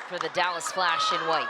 for the Dallas Flash in white.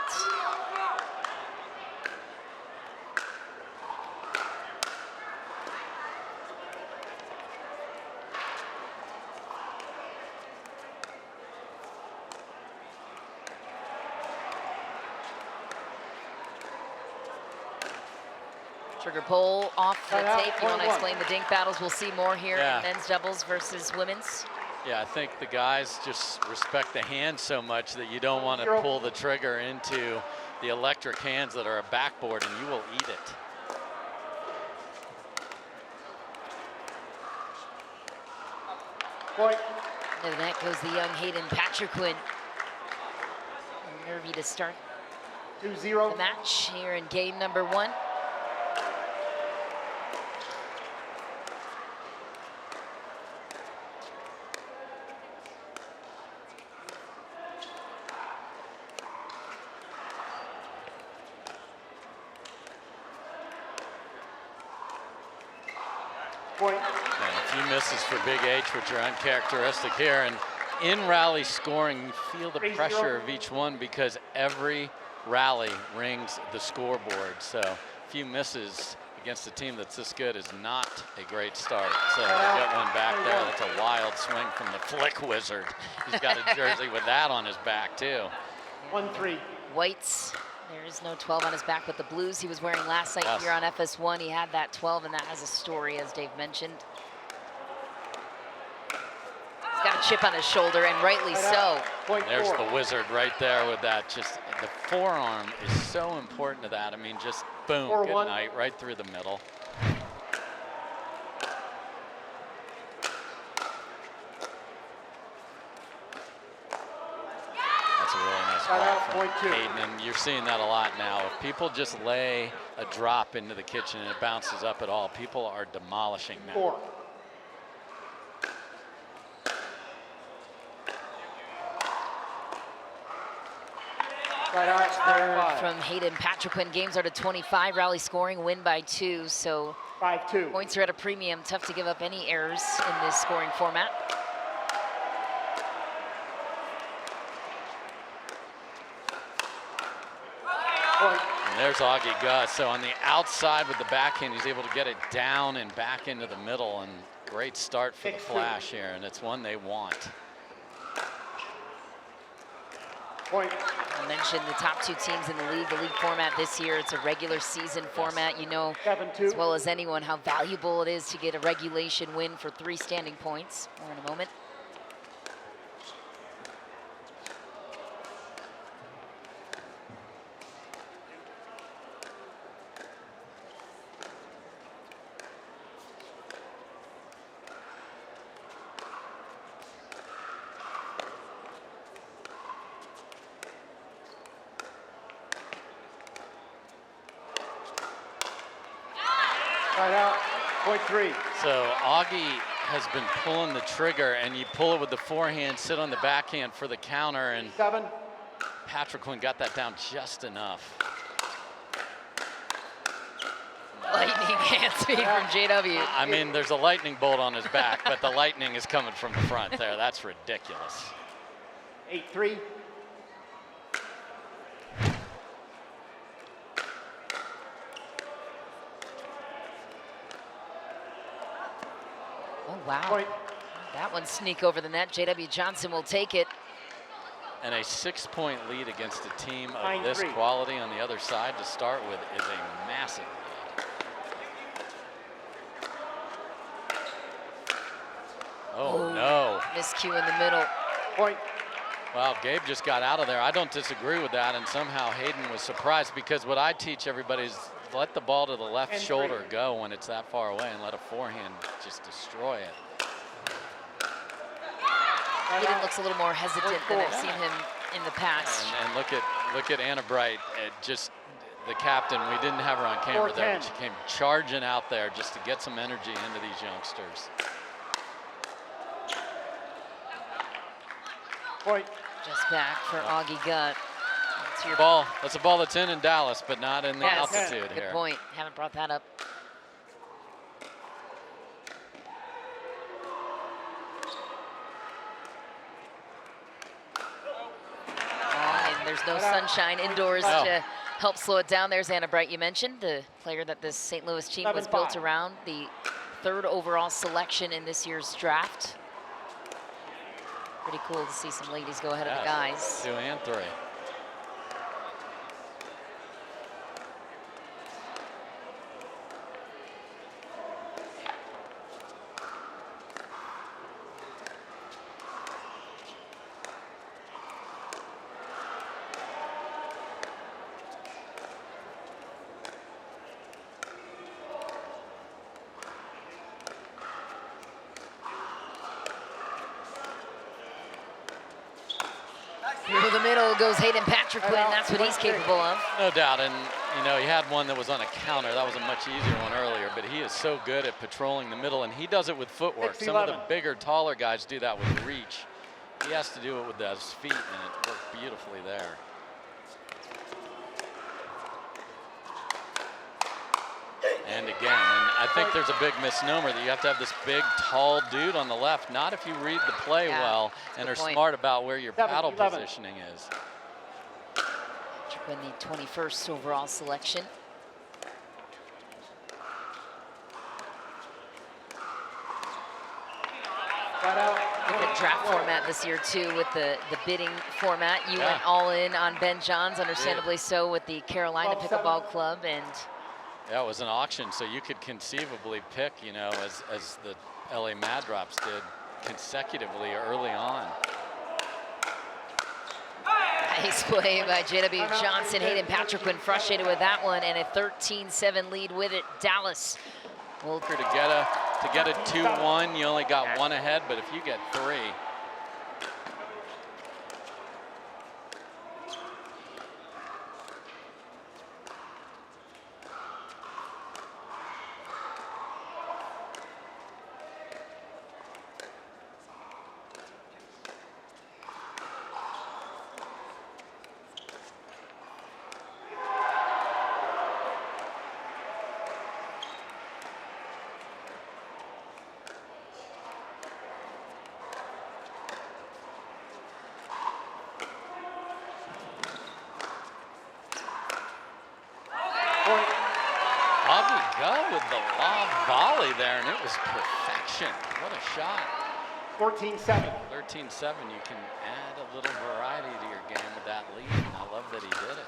Trigger pull off the tape. You want to explain the dink battles? We'll see more here in men's doubles versus women's. Yeah, I think the guys just respect the hand so much that you don't want to pull the trigger into the electric hands that are a backboard, and you will eat it. Point. And that goes the young Hayden Patriquin. Nervy to start 2-0 the match here in game number 1. Point. And a few misses for Big H, which are uncharacteristic here. And in rally scoring, you feel the pressure of each one because every rally rings the scoreboard. So a few misses against a team that's this good is not a great start. So they got one back there. That's a wild swing from the flick wizard. He's got a jersey with that on his back too. 1-3. Whites. There is no 12 on his back, but the blues he was wearing last night here on FS1, he had that 12, and that has a story, as Dave mentioned. He's got a chip on his shoulder, and rightly so. There's the wizard right there with that. Just the forearm is so important to that. I mean, just boom, good night, right through the middle. That's a really nice ball from Hayden, and you're seeing that a lot now. If people just lay a drop into the kitchen and it bounces up at all, people are demolishing now. 4. Third from Hayden Patriquin. Games are to 25. Rally scoring, win by 2. So 5-2. Points are at a premium. Tough to give up any errors in this scoring format. And there's Augie Gus. So on the outside with the backhand, he's able to get it down and back into the middle. And great start for the Flash here, and it's one they want. Point. I mentioned the top 2 teams in the league format this year. It's a regular season format. You know as well as anyone how valuable it is to get a regulation win for 3 standing points. More in a moment. Right out. Point 3. So Augie has been pulling the trigger, and you pull it with the forehand, sit on the backhand for the counter, and 7. Patriquin got that down just enough. Lightning hand speed from JW. I mean, there's a lightning bolt on his back, but the lightning is coming from the front there. That's ridiculous. 8-3. Oh, wow. Point. That one sneak over the net. JW Johnson will take it. And a 6-point lead against a team of 9-3. this quality on the other side to start with is a massive lead. Oh, no. Miscue in the middle. Point. Well, Gabe just got out of there. I don't disagree with that, and somehow Hayden was surprised, because what I teach everybody is let the ball to the left shoulder go when it's that far away, and let a forehand just destroy it. Hayden looks a little more hesitant than I've seen him in the past. And look at Anna Bright, just the captain. We didn't have her on camera there, but she came charging out there just to get some energy into these youngsters. Point. Just back for Augie Gut. That's your ball. That's a ball that's in Dallas, but not in the altitude good here. Good point. Haven't brought that up. there's no sunshine indoors to help slow it down. There's Anna Bright, you mentioned, the player that this St. Louis team was built around, the 3rd overall selection in this year's draft. Pretty cool to see some ladies go ahead of the guys. 2 and 3. Through the middle goes Hayden Patrick-Quinn. That's what he's capable of. No doubt, and you know, he had one that was on a counter. That was a much easier one earlier, but he is so good at patrolling the middle, and he does it with footwork. Some of the bigger, taller guys do that with reach. He has to do it with his feet, and it worked beautifully there. And again, and I think there's a big misnomer that you have to have this big, tall dude on the left, not if you read the play well and are smart about where your paddle positioning is. Patrick-Quinn, the 21st overall selection. Different draft format this year too, with the bidding format. You went all in on Ben Johns, understandably so, with the Carolina Pickleball Club, and yeah, it was an auction, so you could conceivably pick, you know, as the LA Mad Drops did consecutively early on. Nice play by JW Johnson. Hayden Patrick-Quinn frustrated with that one, and a 13-7 lead with it. Dallas. Well, to get a 2-1, you only got 1 ahead, but if you get 3. With the lob volley there, and it was perfection. What a shot. 14-7. 13-7, you can add a little variety to your game with that lead, and I love that he did it.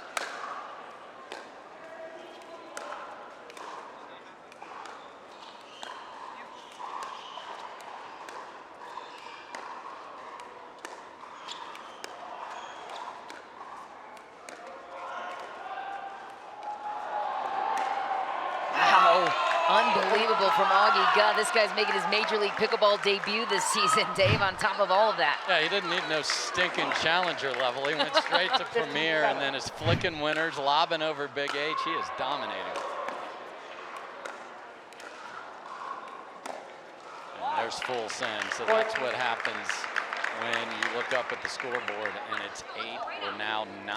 Unbelievable from Augie. God, this guy's making his Major League Pickleball debut this season, Dave, on top of all of that. Yeah, he didn't need no stinking challenger level. He went straight to Premier, and then his flicking winners, lobbing over Big H. He is dominating. And there's full send, so that's what happens when you look up at the scoreboard and it's 8 or now 9.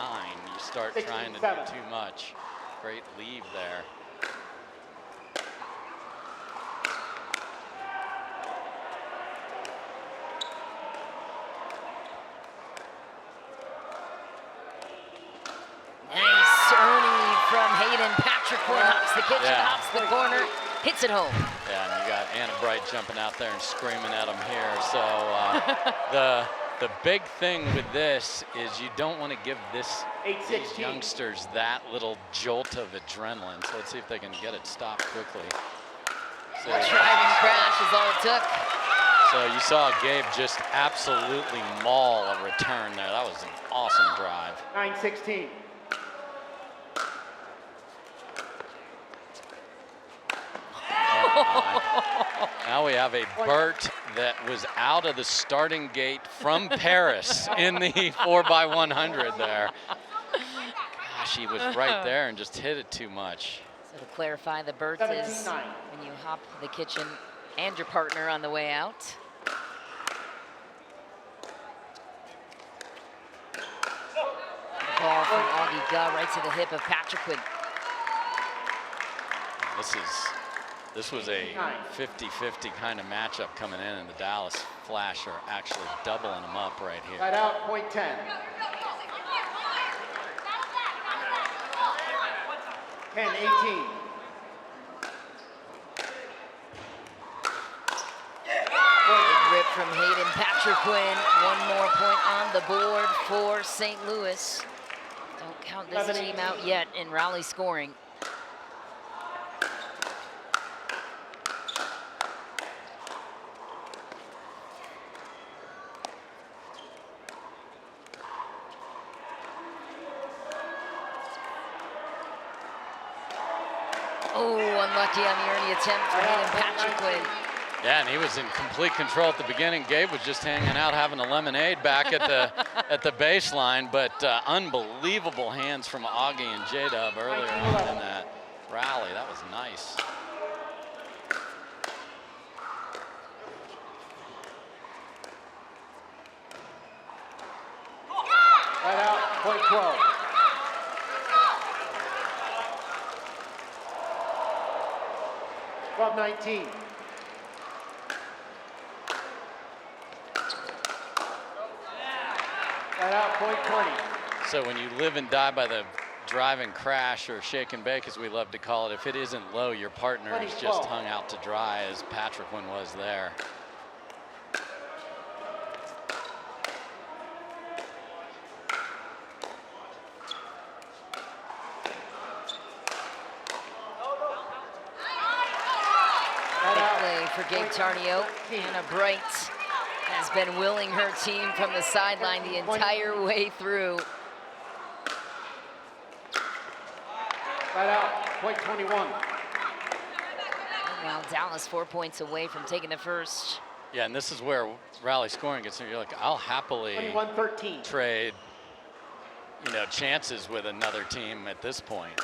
You start trying to do too much. Great leave there. Patrick-Quinn hops the kitchen, hops the corner, hits it home. Yeah, and you got Anna Bright jumping out there and screaming at him here. So the big thing with this is you don't want to give these youngsters that little jolt of adrenaline. So let's see if they can get it stopped quickly. So, driving crash is all it took. So you saw Gabe just absolutely maul a return there. That was an awesome drive. 9-16. Now we have a Burt that was out of the starting gate from Paris in the 4x100 there. Gosh, he was right there and just hit it too much. So to clarify, the Burt is when you hop the kitchen and your partner on the way out. Ball from Augie Guh right to the hip of Patrick-Quinn. This was a 50-50 kind of matchup coming in, and the Dallas Flash are actually doubling them up right here. Right out, point 10. 10, 18. Big rip from Hayden Patriquin. One more point on the board for St. Louis. Don't count this team out yet in rally scoring. Oh, unlucky on the early attempt for Hayden Patriquin. Yeah, and he was in complete control at the beginning. Gabe was just hanging out, having a lemonade back at the baseline, but unbelievable hands from Augie and J-Dub earlier on in that rally. That was nice. Right out, point 12. Club 19. Right out, point 20. So when you live and die by the drive and crash, or shake and bake as we love to call it, if it isn't low, your partner is just hung out to dry, as Patriquin was there. For Gabe Tarnio. Anna Bright has been willing her team from the sideline the entire way through. Right out, point 21. Well, Dallas 4 points away from taking the first. Yeah, and this is where rally scoring gets in. You're like, I'll happily 21-13. trade, you know, chances with another team at this point.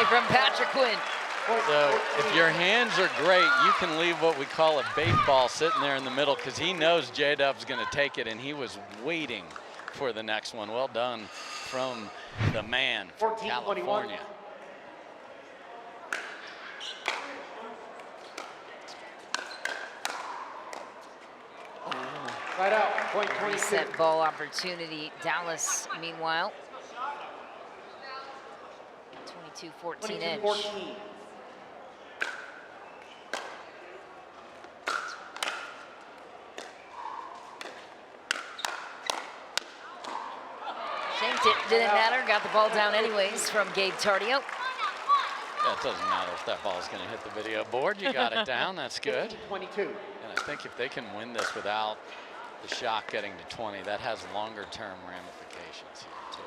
From Patriquin. So if your hands are great, you can leave what we call a bait ball sitting there in the middle, because he knows J-Dub's going to take it, and he was waiting for the next one. Well done from the man from California. Right out, point 22. Reset ball opportunity. Dallas, meanwhile. 22-14 edge. 22-14. Shanked it, didn't matter. Got the ball down anyways from Gabe Tardio. Yeah, it doesn't matter if that ball is going to hit the video board. You got it down. That's good. 22. And I think if they can win this without the shot getting to 20, that has longer term ramifications here too.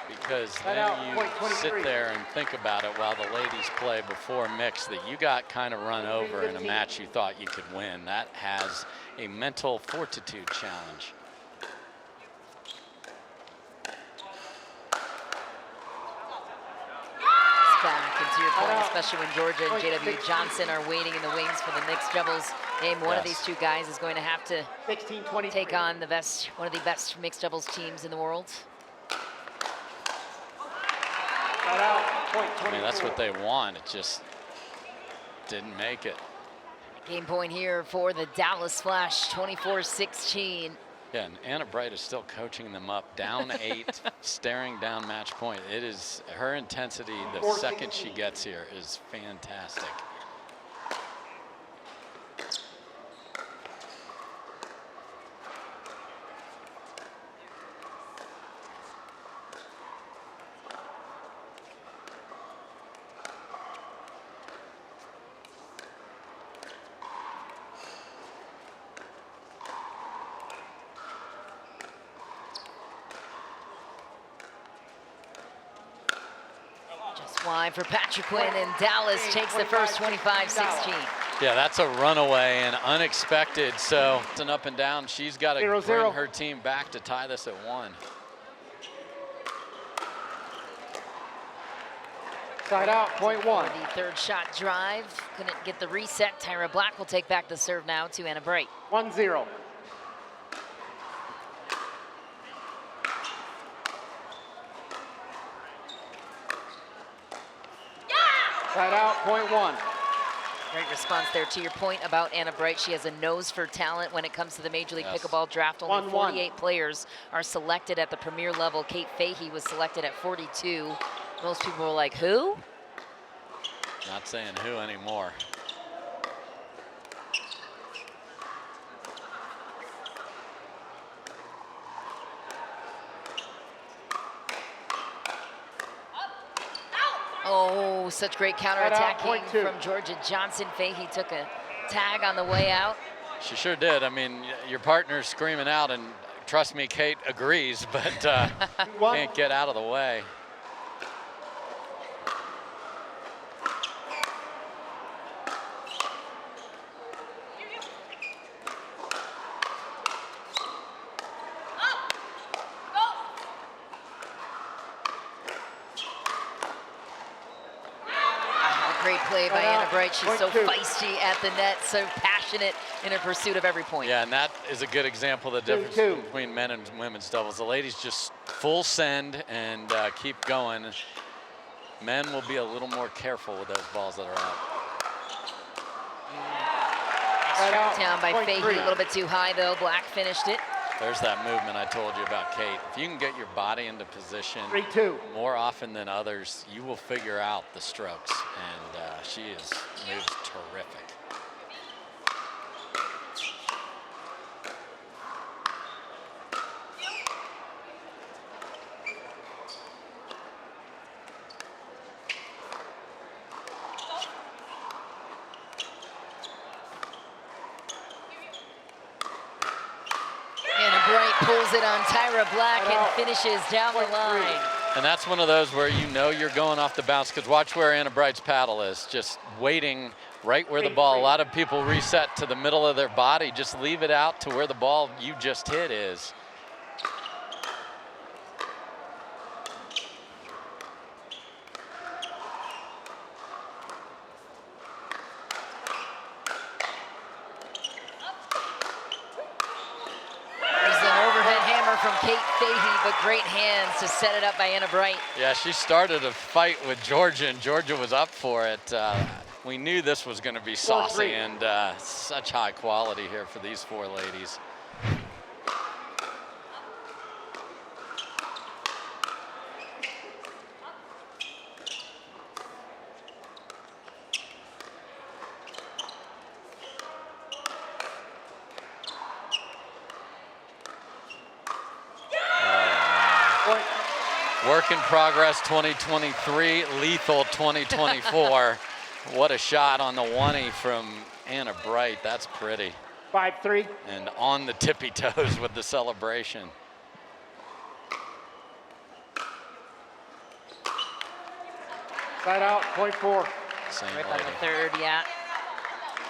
Because then you sit there and think about it while the ladies play before mix, that you got kind of run over in a match you thought you could win. That has a mental fortitude challenge. It's back, and to your point, especially when Georgia and J.W. Johnson are waiting in the wings for the mixed doubles game. One of these two guys is going to have to take on the best, one of the best mixed doubles teams in the world. I mean, that's what they want. It just didn't make it. Game point here for the Dallas Flash, 24-16. Yeah, and Anna Bright is still coaching them up, down 8, staring down match point. It is her intensity the second she gets here is fantastic. Wide for Patriquin, and Dallas takes the first 25-16. Yeah, that's a runaway and unexpected. So it's an up and down. She's got to bring her team back to tie this at 1. Side out, point 1. The third shot drive, couldn't get the reset. Tyra Black will take back the serve now to Anna Bright. 1-0. Side out, point 1. Great response there. To your point about Anna Bright, she has a nose for talent when it comes to the Major League Pickleball draft. Only 48 players are selected at the premier level. Kate Fahey was selected at 42. Most people were like, who? Not saying who anymore. Oh, such great counterattacking from Georgia Johnson. Fahey took a tag on the way out. She sure did. I mean, your partner's screaming out, and trust me, Kate agrees, but can't get out of the way. Great play by Anna Bright. She's so feisty at the net, so passionate in her pursuit of every point. Yeah, and that is a good example of the difference between men and women's doubles. The ladies just full send and keep going. Men will be a little more careful with those balls that are out. Struck down by Fahey, a little bit too high though. Black finished it. There's that movement I told you about, Kate. If you can get your body into position more often than others, you will figure out the strokes, and she moves terrific. Pulls it on Tyra Black and finishes down the line. And that's one of those where you know you're going off the bounce, because watch where Anna Bright's paddle is, just waiting right where the ball. A lot of people reset to the middle of their body. Just leave it out to where the ball you just hit is. From Kate Fahey, but great hands to set it up by Anna Bright. Yeah, she started a fight with Georgia, and Georgia was up for it. We knew this was going to be saucy, and such high quality here for these 4 ladies. Work in progress 2023, lethal 2024. What a shot on the 1-0 from Anna Bright. That's pretty. 5-3. And on the tippy toes with the celebration. Side out, point 4. Same right lady. on the third, yeah.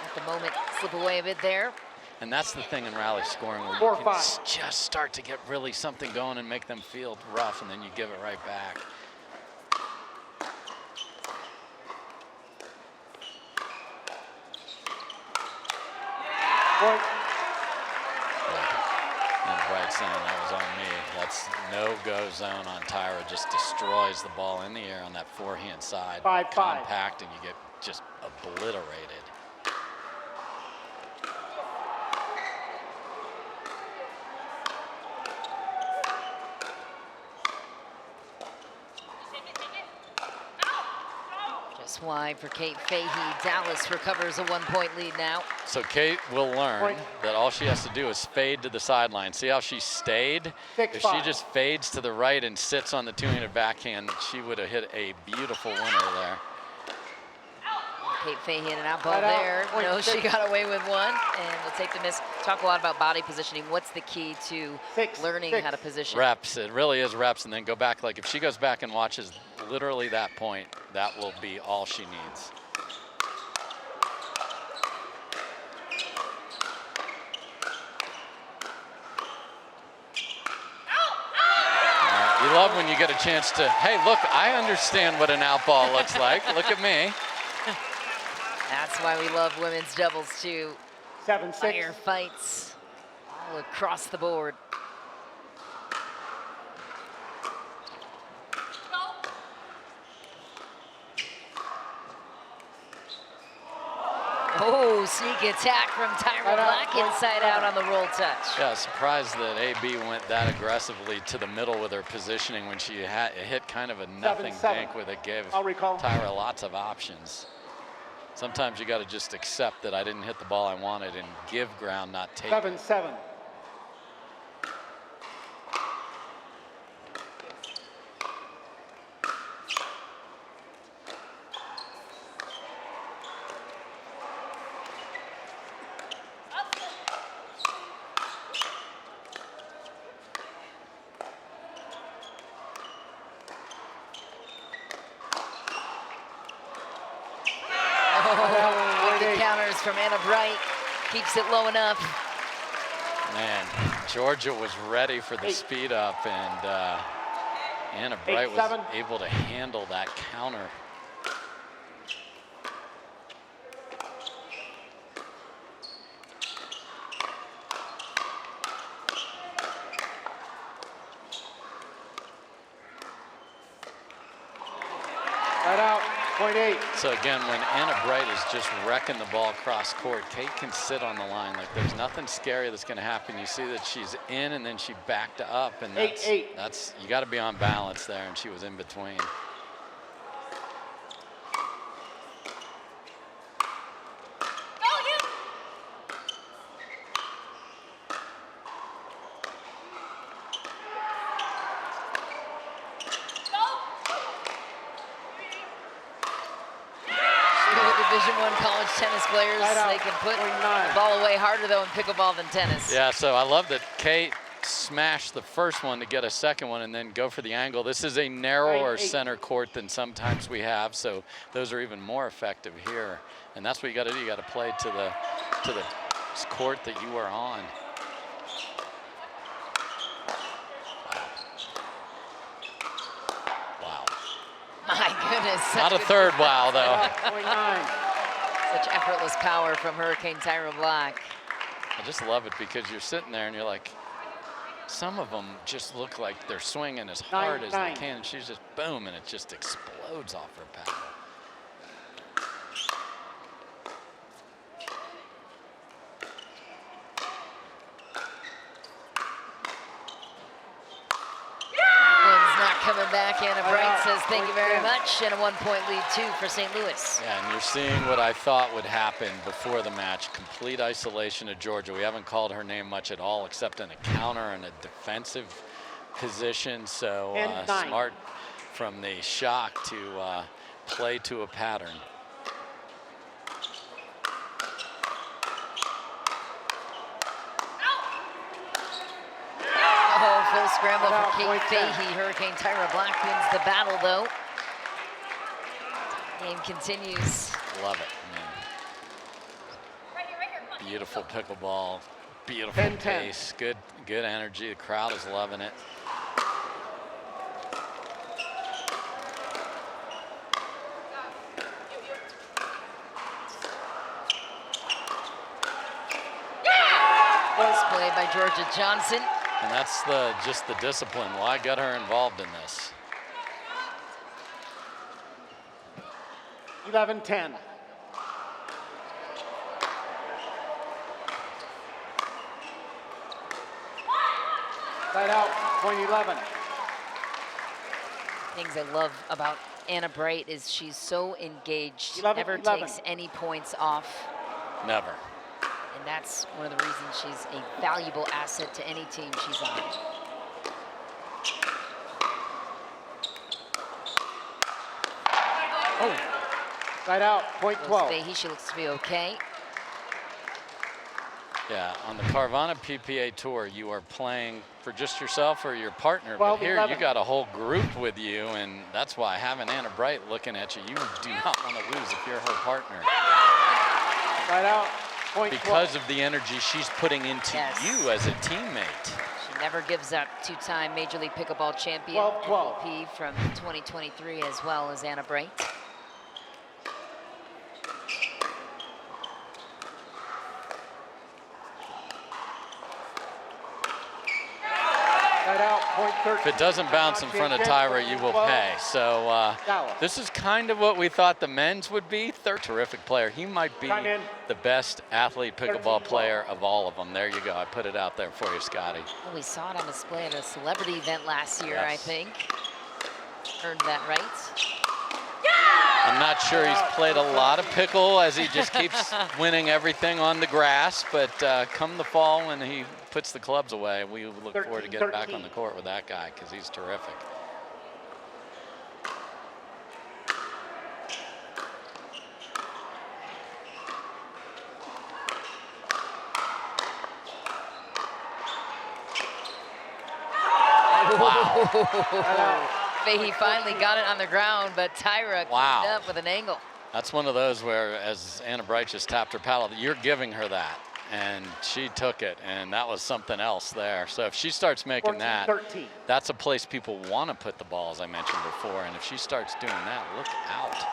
At the moment, slip away a bit there. And that's the thing in rally scoring, where you can just start to get really something going and make them feel rough, and then you give it right back. Point. And Bright saying that was on me. That's no-go zone on Tyra. Just destroys the ball in the air on that forehand side. 5-5. Compact, and you get just obliterated. Wide for Kate Fahey. Dallas recovers a 1-point lead now. So Kate will learn that all she has to do is fade to the sideline. See how she stayed? If she just fades to the right and sits on the 2-handed backhand, she would have hit a beautiful winner there. Kate Fahey in an out ball there. No, she got away with one, and we'll take the miss. Talk a lot about body positioning. What's the key to learning how to position? Reps. It really is reps, and then go back. Like if she goes back and watches literally that point, that will be all she needs. love when you get a chance to, hey, look, I understand what an out ball looks like. Look at me. That's why we love women's doubles too. 7-6. Fire fights all across the board. Oh, sneak attack from Tyra Black inside out on the roll touch. Yeah, surprised that AB went that aggressively to the middle with her positioning when she hit kind of a nothing bank with it. Gave Tyra lots of options. Sometimes you got to just accept that I didn't hit the ball I wanted and give ground, not take. 7-7. From Anna Bright, keeps it low enough. Man, Georgia was ready for the speed up, and Anna Bright was able to handle that counter. Right out. 0.8. So again, when Anna Bright is just wrecking the ball cross court, Kate can sit on the line. Like there's nothing scary that's going to happen. You see that she's in and then she backed up, and that's you got to be on balance there, and she was in between. Tennis players, they can put the ball away harder though in pickleball than tennis. Yeah, so I love that Kate smashed the first one to get a second one and then go for the angle. This is a narrower center court than sometimes we have, so those are even more effective here. And that's what you got to do. You got to play to the court that you are on. Wow. My goodness. Not a third wow though. Such effortless power from Hurricane Tyra Black. I just love it because you're sitting there and you're like, some of them just look like they're swinging as hard as they can, and she's just boom, and it just explodes off her paddle. Coming back, Anna Bright says thank you very much, and a 1-point lead too for St. Louis. Yeah, and you're seeing what I thought would happen before the match. Complete isolation of Georgia. We haven't called her name much at all, except in a counter and a defensive position. So smart from the shock to play to a pattern. Full scramble for Kate Fahey. Hurricane Tyra Black wins the battle, though. Game continues. Love it, man. Beautiful pickleball, beautiful pace, good energy. The crowd is loving it. Played by Georgia Johnson. And that's just the discipline. Well, I got her involved in this. 11-10. Side out, point 11. Things I love about Anna Bright is she's so engaged, never takes any points off. Never. And that's one of the reasons she's a valuable asset to any team she's on. Oh. Right out, point 12. Fahey, she looks to be okay. Yeah, on the Carvana PPA Tour, you are playing for just yourself or your partner. 12, but here 11. you got a whole group with you, and that's why having Anna Bright looking at you, you do not want to lose if you're her partner. Right out. Because of the energy she's putting into you as a teammate. She Never gives up, two-time Major League Pickleball champion, 12-12. MLP from 2023, as well as Anna Bright. Right out, point 13. If it doesn't bounce in front of Tyra, you will pay. So this is kind of what we thought the men's would be. Third terrific player. He might be the best athlete pickleball player of all of them. There you go. I put it out there for you, Scotty. Well, we saw it on display at a celebrity event last year, Yes. I think. Earned that right. I'm not sure he's played a lot of pickle as he just keeps winning everything on the grass, but come the fall when he puts the clubs away, we look forward to getting back on the court with that guy because he's terrific. Wow. He finally got it on the ground, but Tyra cleaned up with an angle. That's one of those where, as Anna Bright just tapped her paddle, you're giving her that, and she took it, and that was something else there. So if she starts making 14-13. that's a place people want to put the ball, as I mentioned before, and if she starts doing that, look out.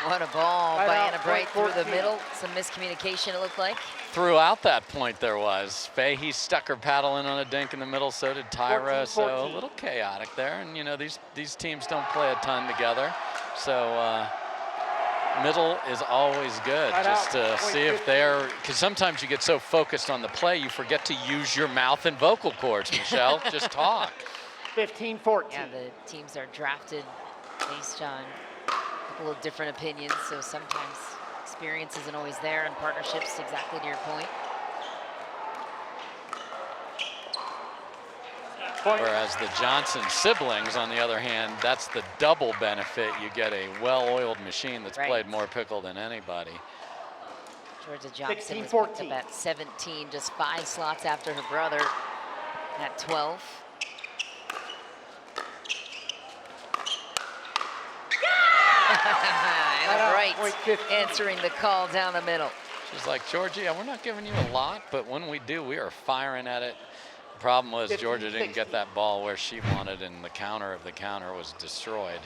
What a ball Right by out, Anna Bright through the 14. middle. Some miscommunication, it looked like. Throughout that point there was. Fahey stuck her paddle in on a dink in the middle, so did Tyra, 14-14. so a little chaotic there. And you know, these teams don't play a ton together. So middle is always good, Right just out, to see if they're, because sometimes you get so focused on the play, you forget to use your mouth and vocal cords, Michelle. Just talk. 15-14. Yeah, the teams are drafted based on a couple of different opinions, so sometimes experience isn't always there, and partnerships, exactly to your point. Whereas the Johnson siblings, on the other hand, that's the double benefit. You get a well-oiled machine that's played more pickle than anybody. Georgia Johnson was 16-14. picked up at 17, just 5 slots after her brother at 12. Anna Bright answering the call down the middle. She's like, Georgia, we're not giving you a lot, but when we do, we are firing at it. The problem was Georgia didn't get that ball where she wanted, and the counter of the counter was destroyed.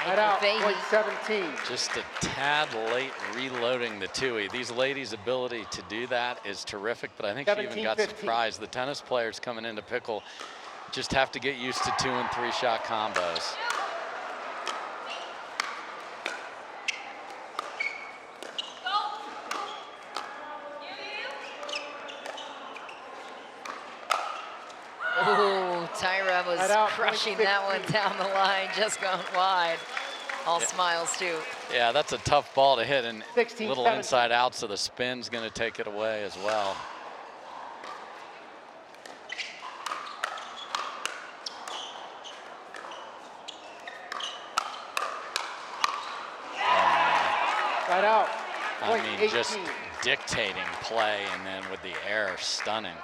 Right out, point 17. Just a tad late reloading the Tui. These ladies' ability to do that is terrific, but I think she even got 17-15. surprised. The tennis players coming into pickle just have to get used to 2- and 3-shot combos. Oh, Tyra was crushing that one down the line, just gone wide. All smiles, too. Yeah, that's a tough ball to hit, and 16-17. little inside out, so the spin's going to take it away as well. Right out. I mean, just dictating play, and then with the air, stunning.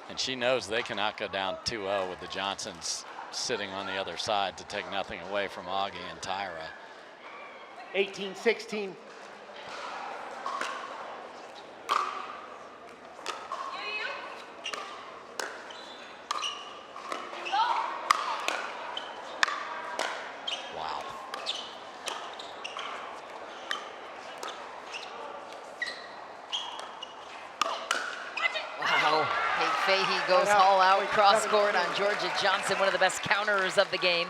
And she knows they cannot go down 2-0 with the Johnsons sitting on the other side to take nothing away from Augie and Tyra. 18-16. Wow. Wow. Big Fahey goes all out cross court on Georgia Johnson, one of the best counterers of the game.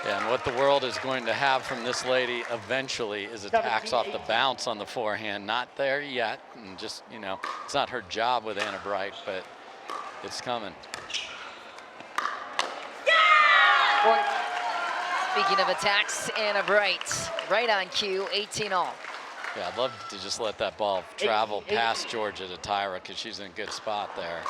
Yeah, and what the world is going to have from this lady eventually is attacks off the bounce on the forehand. Not there yet, and just, you know, it's not her job with Anna Bright, but it's coming. Speaking of attacks, Anna Bright, right on cue, 18-all. Yeah, I'd love to just let that ball travel past Georgia to Tyra, because she's in a good spot there.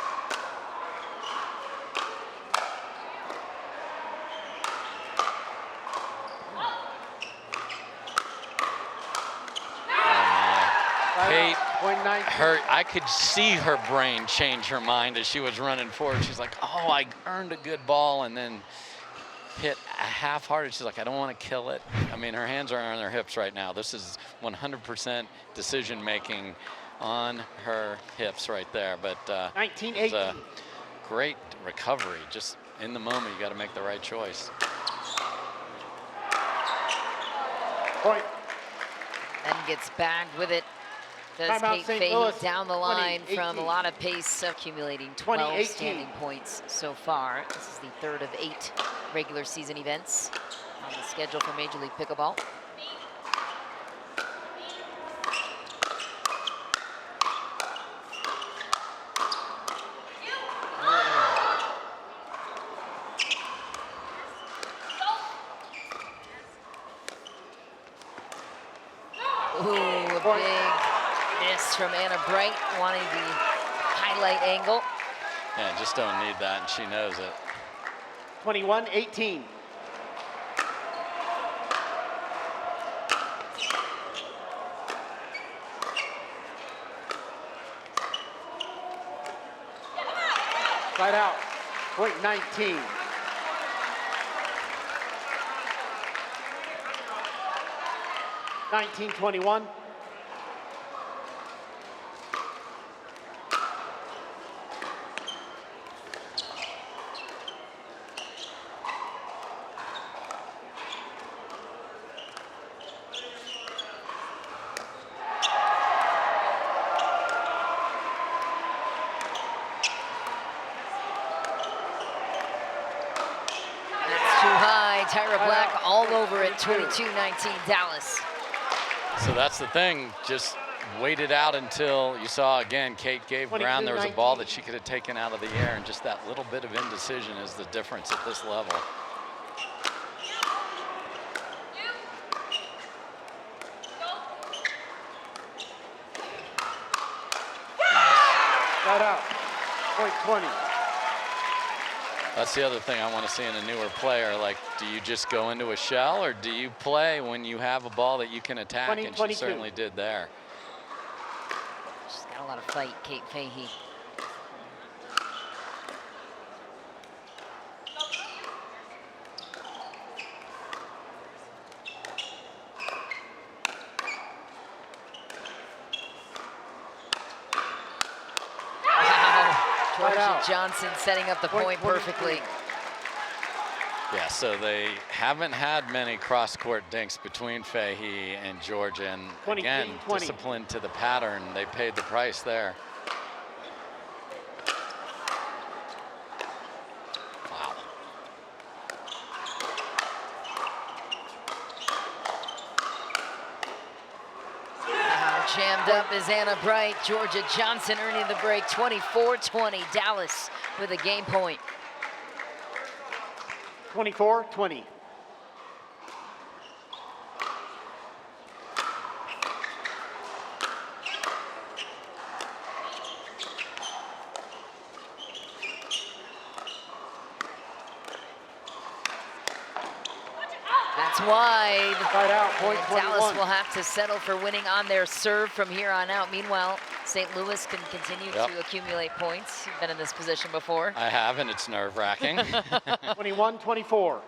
Kate, Point 9. I could see her brain change her mind as she was running forward. She's like, oh, I earned a good ball, and then hit half-hearted. She's like, I don't want to kill it. I mean, her hands are on her hips right now. This is 100% decision-making on her hips right there. But it's a great recovery. Just in the moment, you got to make the right choice. Point. And gets bagged with it. Does Timeout, Kate St. Fahey Louis, down the line 20, from a 18. lot of pace, accumulating 12 20, standing points so far. This is the third of 8 regular season events on the schedule for Major League Pickleball. Ooh, a big miss from Anna Bright, wanting the highlight angle. Yeah, just don't need that, and she knows it. 21-18. Side out. Point 19. $19.21. Tyra Black all over it, 22-19 Dallas. So that's the thing, just waited out until you saw again, Kate gave ground. There was a ball that she could have taken out of the air, and just that little bit of indecision is the difference at this level. Right out. Point 20. That's the other thing I want to see in a newer player. Like, do you just go into a shell, or do you play when you have a ball that you can attack? 20, and 22. she certainly did there. She's got a lot of fight, Kate Fahey. Georgia Johnson setting up the point perfectly. Yeah, so they haven't had many cross-court dinks between Fahey and Georgia, and again, discipline to the pattern. They paid the price there. Wow. Jammed up is Anna Bright. Georgia Johnson earning the break, 24-20. Dallas with a game point. 24-20. That's wide. Side out, point And 21. Dallas will have to settle for winning on their serve from here on out. Meanwhile, St. Louis can continue to accumulate points. You've been in this position before. I have, and it's nerve-wracking. 21-24.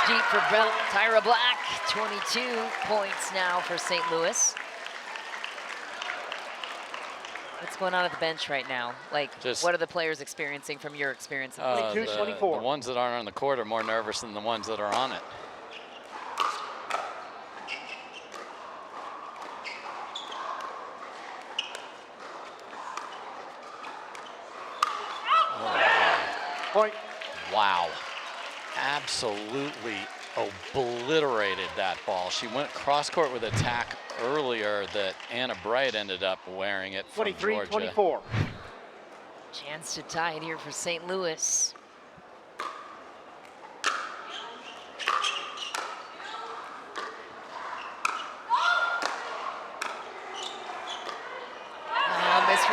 Deep for Tyra Black, 22 points now for St. Louis. What's going on at the bench right now? Like, what are the players experiencing from your experience? The ones that aren't on the court are more nervous than the ones that are on it. Point. Wow. Absolutely obliterated that ball. She went cross-court with attack earlier that Anna Bright ended up wearing it from Georgia. 23-24. Chance to tie it here for St. Louis.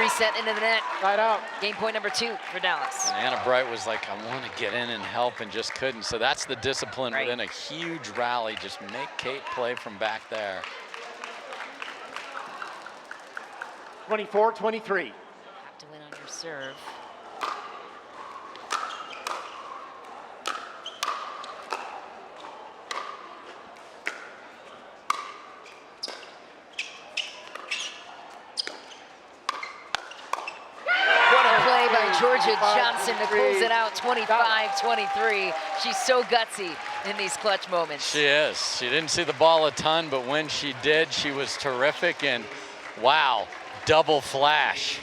reset into the net. Side out. Game point number 2 for Dallas. And Anna Bright was like, I want to get in and help, and just couldn't. So that's the discipline Right. within a huge rally. Just make Kate play from back there. 24-23. Have to win on your serve. By Georgia Johnson to close it out, 25-23. She's so gutsy in these clutch moments. She is. She didn't see the ball a ton, but when she did, she was terrific. And wow, double flash.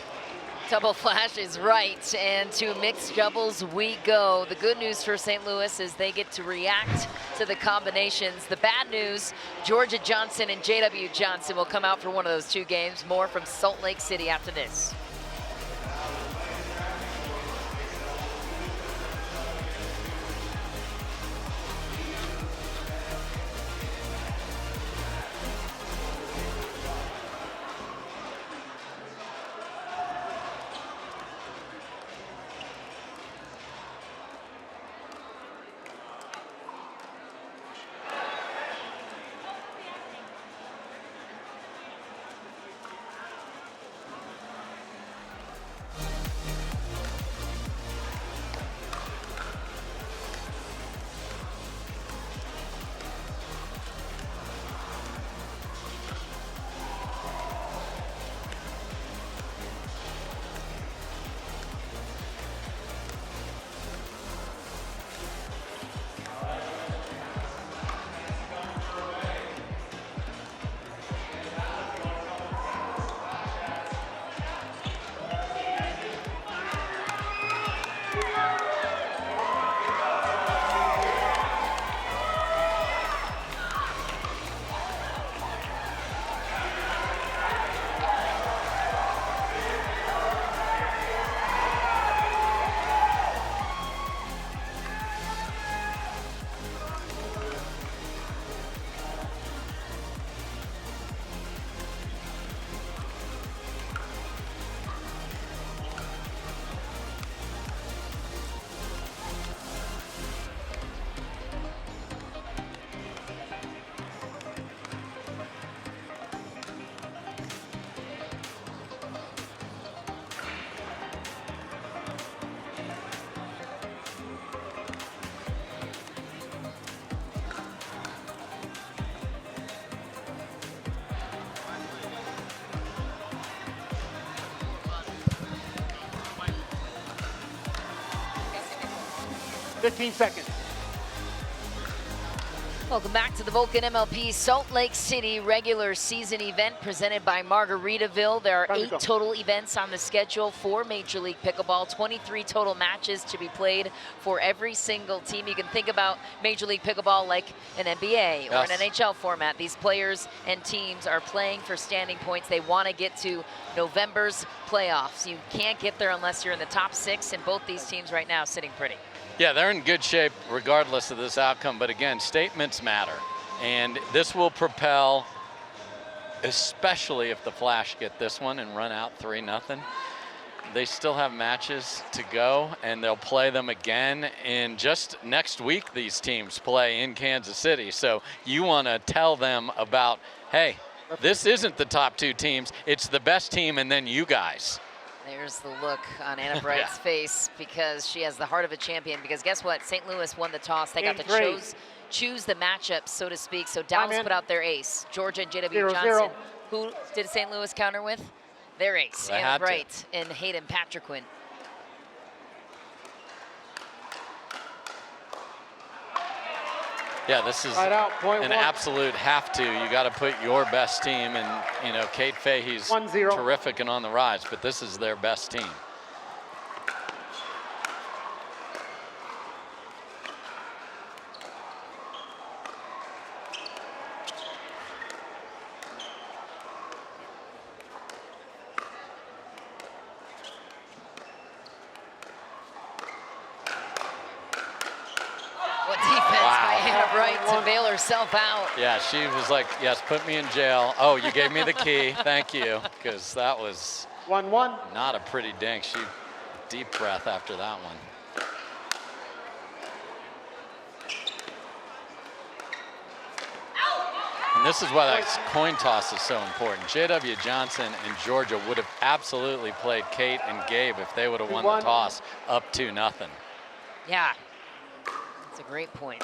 Double flash is right, and to mixed doubles we go. The good news for St. Louis is they get to react to the combinations. The bad news, Georgia Johnson and JW Johnson will come out for one of those 2 games. More from Salt Lake City after this. Fifteen seconds. Welcome back to the Vulcan MLP Salt Lake City regular season event presented by Margaritaville. There are 8 total events on the schedule for Major League Pickleball, 23 total matches to be played for every single team. You can think about Major League Pickleball like an NBA or an NHL format. These players and teams are playing for standing points. They want to get to November's playoffs. You can't get there unless you're in the top 6, and both these teams right now sitting pretty. Yeah, they're in good shape regardless of this outcome, but again, statements matter. And this will propel, especially if the Flash get this one and run out 3-0. They still have matches to go, and they'll play them again in just next week. These teams play in Kansas City, so you want to tell them about, hey, this isn't the top 2 teams, it's the best team and then you guys. There's the look on Anna Bright's face, because she has the heart of a champion. Because guess what? St. Louis won the toss. They got to choose the matchup, so to speak. So Dallas put out their ace, Georgia and JW Johnson. Who did St. Louis counter with? Their ace, Anna Bright and Hayden Patriquin. Yeah, this is an absolute have to. You got to put your best team, and you know, Kate Fahey's terrific and on the rise, but this is their best team. What defense by Anna Bright to bail herself out. Yeah, she was like, yes, put me in jail. Oh, you gave me the key. Thank you. Because that was 1-1. not a pretty dink. She deep breath after that one. And this is why that coin toss is so important. J.W. Johnson and Georgia would have absolutely played Kate and Gabe if they would have won the toss up 2-0. Yeah, that's a great point.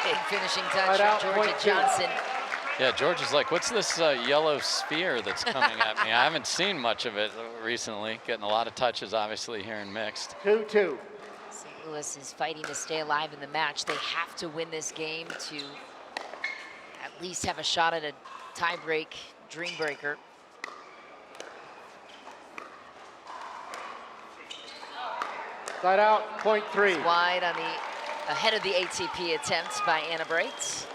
Big finishing touch from Georgia Johnson. Yeah, George is like, what's this yellow sphere that's coming at me? I haven't seen much of it recently. Getting a lot of touches, obviously, here in mixed. 2-2. St. Louis is fighting to stay alive in the match. They have to win this game to at least have a shot at a tie-break dream breaker. Side out, point 3. It's wide on the ahead of the ATP attempt by Anna Bright.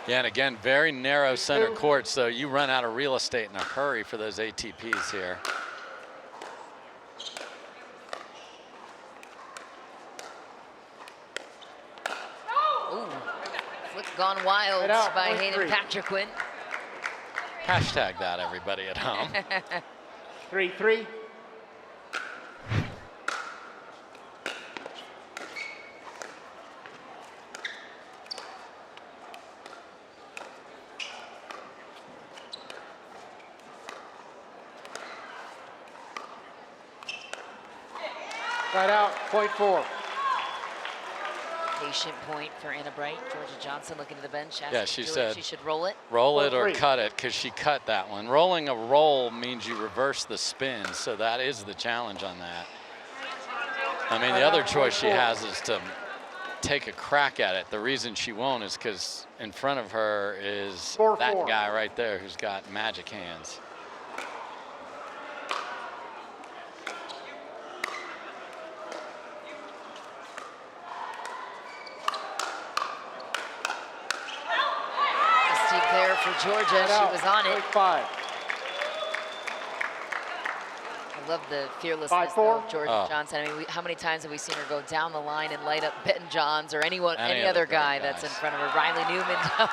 Yeah, and again, very narrow center court, so you run out of real estate in a hurry for those ATPs here. Ooh, flick gone wild by Hayden Patriquin. Hashtag that, everybody at home. 3-3. Side out, point 4. Patient point for Anna Bright. Georgia Johnson looking to the bench. Yeah, she said she should roll it. Roll it or cut it, because she cut that one. Rolling a roll means you reverse the spin, so that is the challenge on that. I mean, the other choice she has is to take a crack at it. The reason she won't is because in front of her is that guy right there who's got magic hands. There for Georgia, she was on it. 5. I love the fearlessness of Georgia Johnson. I mean, how many times have we seen her go down the line and light up Ben Johns or any other guy that's in front of her? Riley Newman down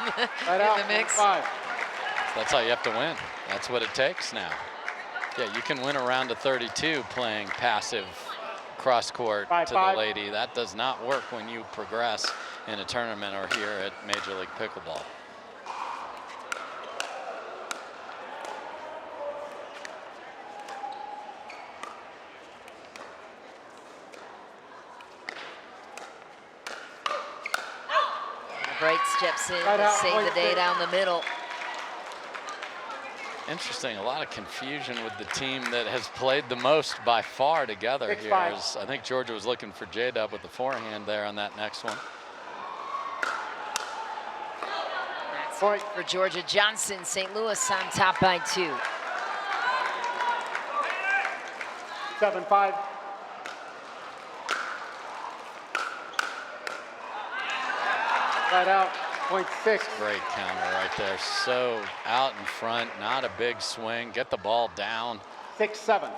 in the mix. 5. That's how you have to win. That's what it takes now. Yeah, you can win a round of 32 playing passive cross court to the lady. That does not work when you progress in a tournament or here at Major League Pickleball. Bright steps in to save the day down the middle. Interesting, a lot of confusion with the team that has played the most by far together here. I think Georgia was looking for J-Dub with the forehand there on that next one. Point for Georgia Johnson. St. Louis on top by 2. 7-5. Side out, point 6. Great counter right there. So out in front, not a big swing. Get the ball down. 6-7.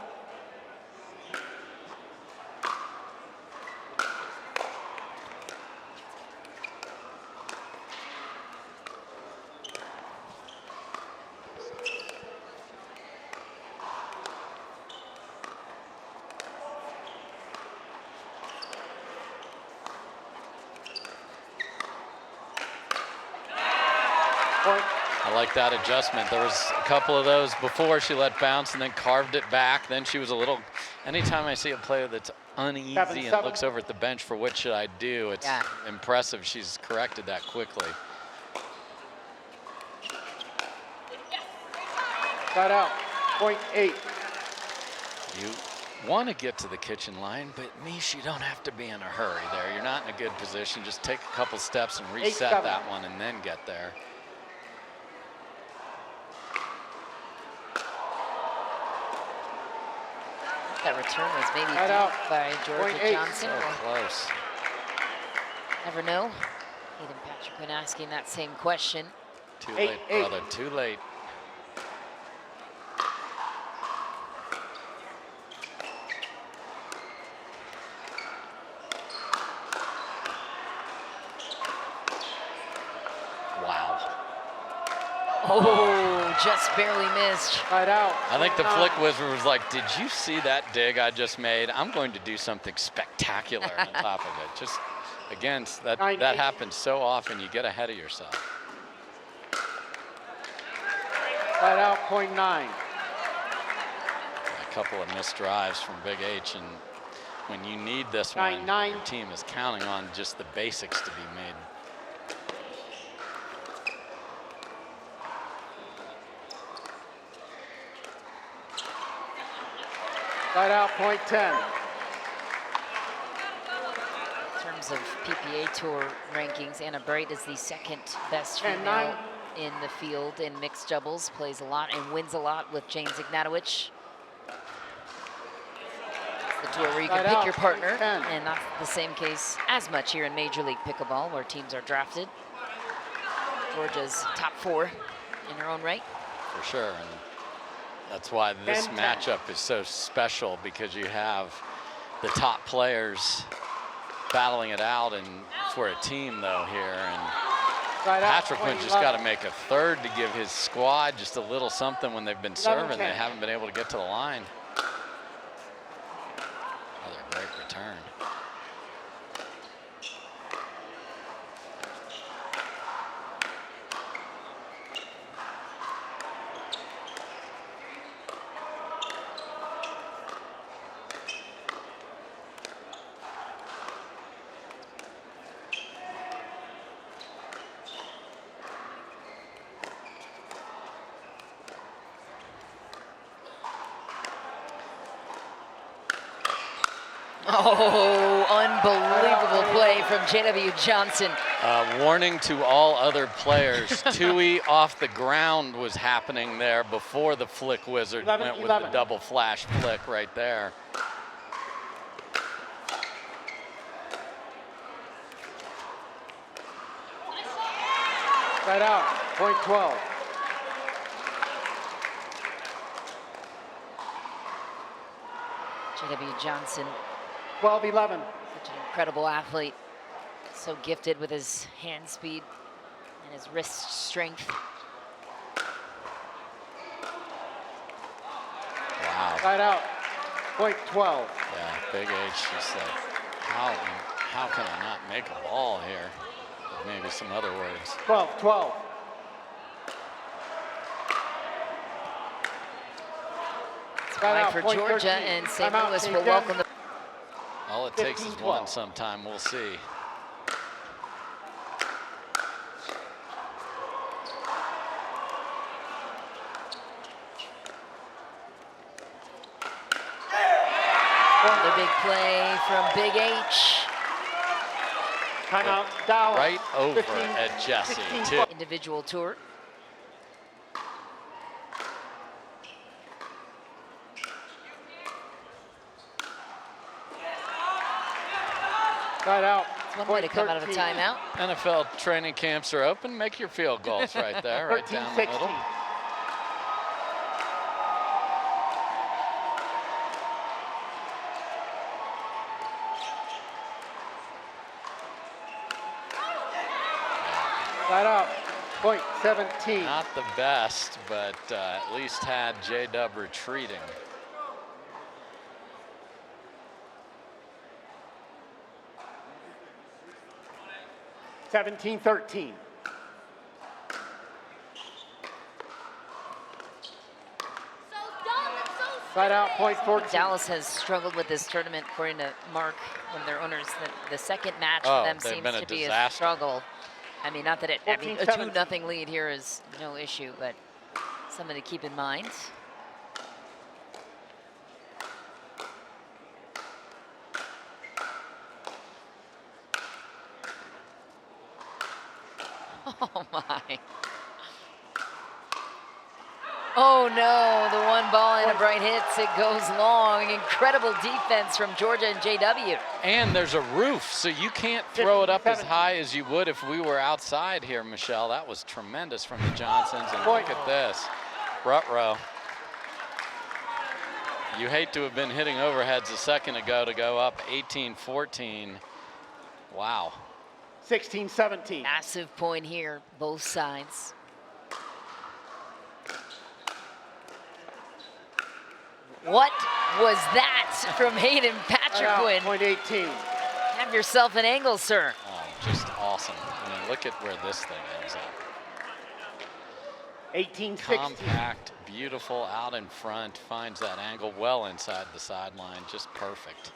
I like that adjustment. There was a couple of those before she let bounce and then carved it back. Then she was a little, anytime I see a player that's uneasy and looks over at the bench for what should I do, it's impressive. She's corrected that quickly. Side out, point 8. You want to get to the kitchen line, but Mish, you don't have to be in a hurry there. You're not in a good position. Just take a couple steps and reset that one and then get there. That return was maybe deep by Georgia Johnson. So close. Never know. Ethan Patrick asking that same question. Too late, brother, too late. Wow. Oh, just barely missed. Right out. I think the flick wizard was like, did you see that dig I just made? I'm going to do something spectacular on top of it. Just, again, that happens so often, you get ahead of yourself. Right out, .9. A couple of missed drives from Big H, and when you need this one, your team is counting on just the basics to be made. Right out, .10. In terms of PPA Tour rankings, Anna Bright is the second best female 10-9. in the field in mixed doubles, plays a lot and wins a lot with Jane Zignatowicz. It's the tour where you can pick your partner, and not the same case as much here in Major League Pickleball, where teams are drafted. Georgia's top 4 in her own right. For sure, and that's why this matchup is so special, because you have the top players battling it out, and for a team though here, and Patrick just got to make a third to give his squad just a little something when they've been serving. They haven't been able to get to the line. Another great return. Oh, unbelievable play from J.W. Johnson. Warning to all other players, Tui off the ground was happening there before the flick wizard went with the double flash flick right there. Right out, .12. J.W. Johnson, 12-11. such an incredible athlete, so gifted with his hand speed and his wrist strength. Wow. Right out, .12. Yeah, Big H just like, how can I not make a ball here? With maybe some other words. 12-12. Right for Georgia, 13. and St. Timeout, Louis Team will 10. welcome the... All it takes is 15-12. one sometime, we'll see. Another big play from Big H. Timeout, Dallas. Right over 15, at Jesse, 16, too. Individual tour. Right out. It's one way to come out of a 13. timeout. NFL training camps are open. Make your field goals right there, right down the 13-16. middle. Right out, .17. Not the best, but at least had J-Dub retreating. $17-13. Right out, .14. Dallas has struggled with this tournament, according to Mark, one of their owners. The second match for them they've seems been a to be a disaster. struggle. I mean, not that it, I mean, a 14-17. 2-0 lead here is no issue, but something to keep in mind. Oh my. Oh no, the one ball Anna Bright hits, it goes long. Incredible defense from Georgia and JW. And there's a roof, so you can't throw it up as high as you would if we were outside here, Michelle. That was tremendous from the Johnsons, and look at this. Rutrow. You hate to have been hitting overheads a second ago to go up 18-14. Wow. 16-17. Massive point here, both sides. What was that from Hayden Patriquin? Point 18. Have yourself an angle, sir. Oh, just awesome. I mean, look at where this thing ends up. 18-16. Compact, beautiful, out in front, finds that angle well inside the sideline, just perfect.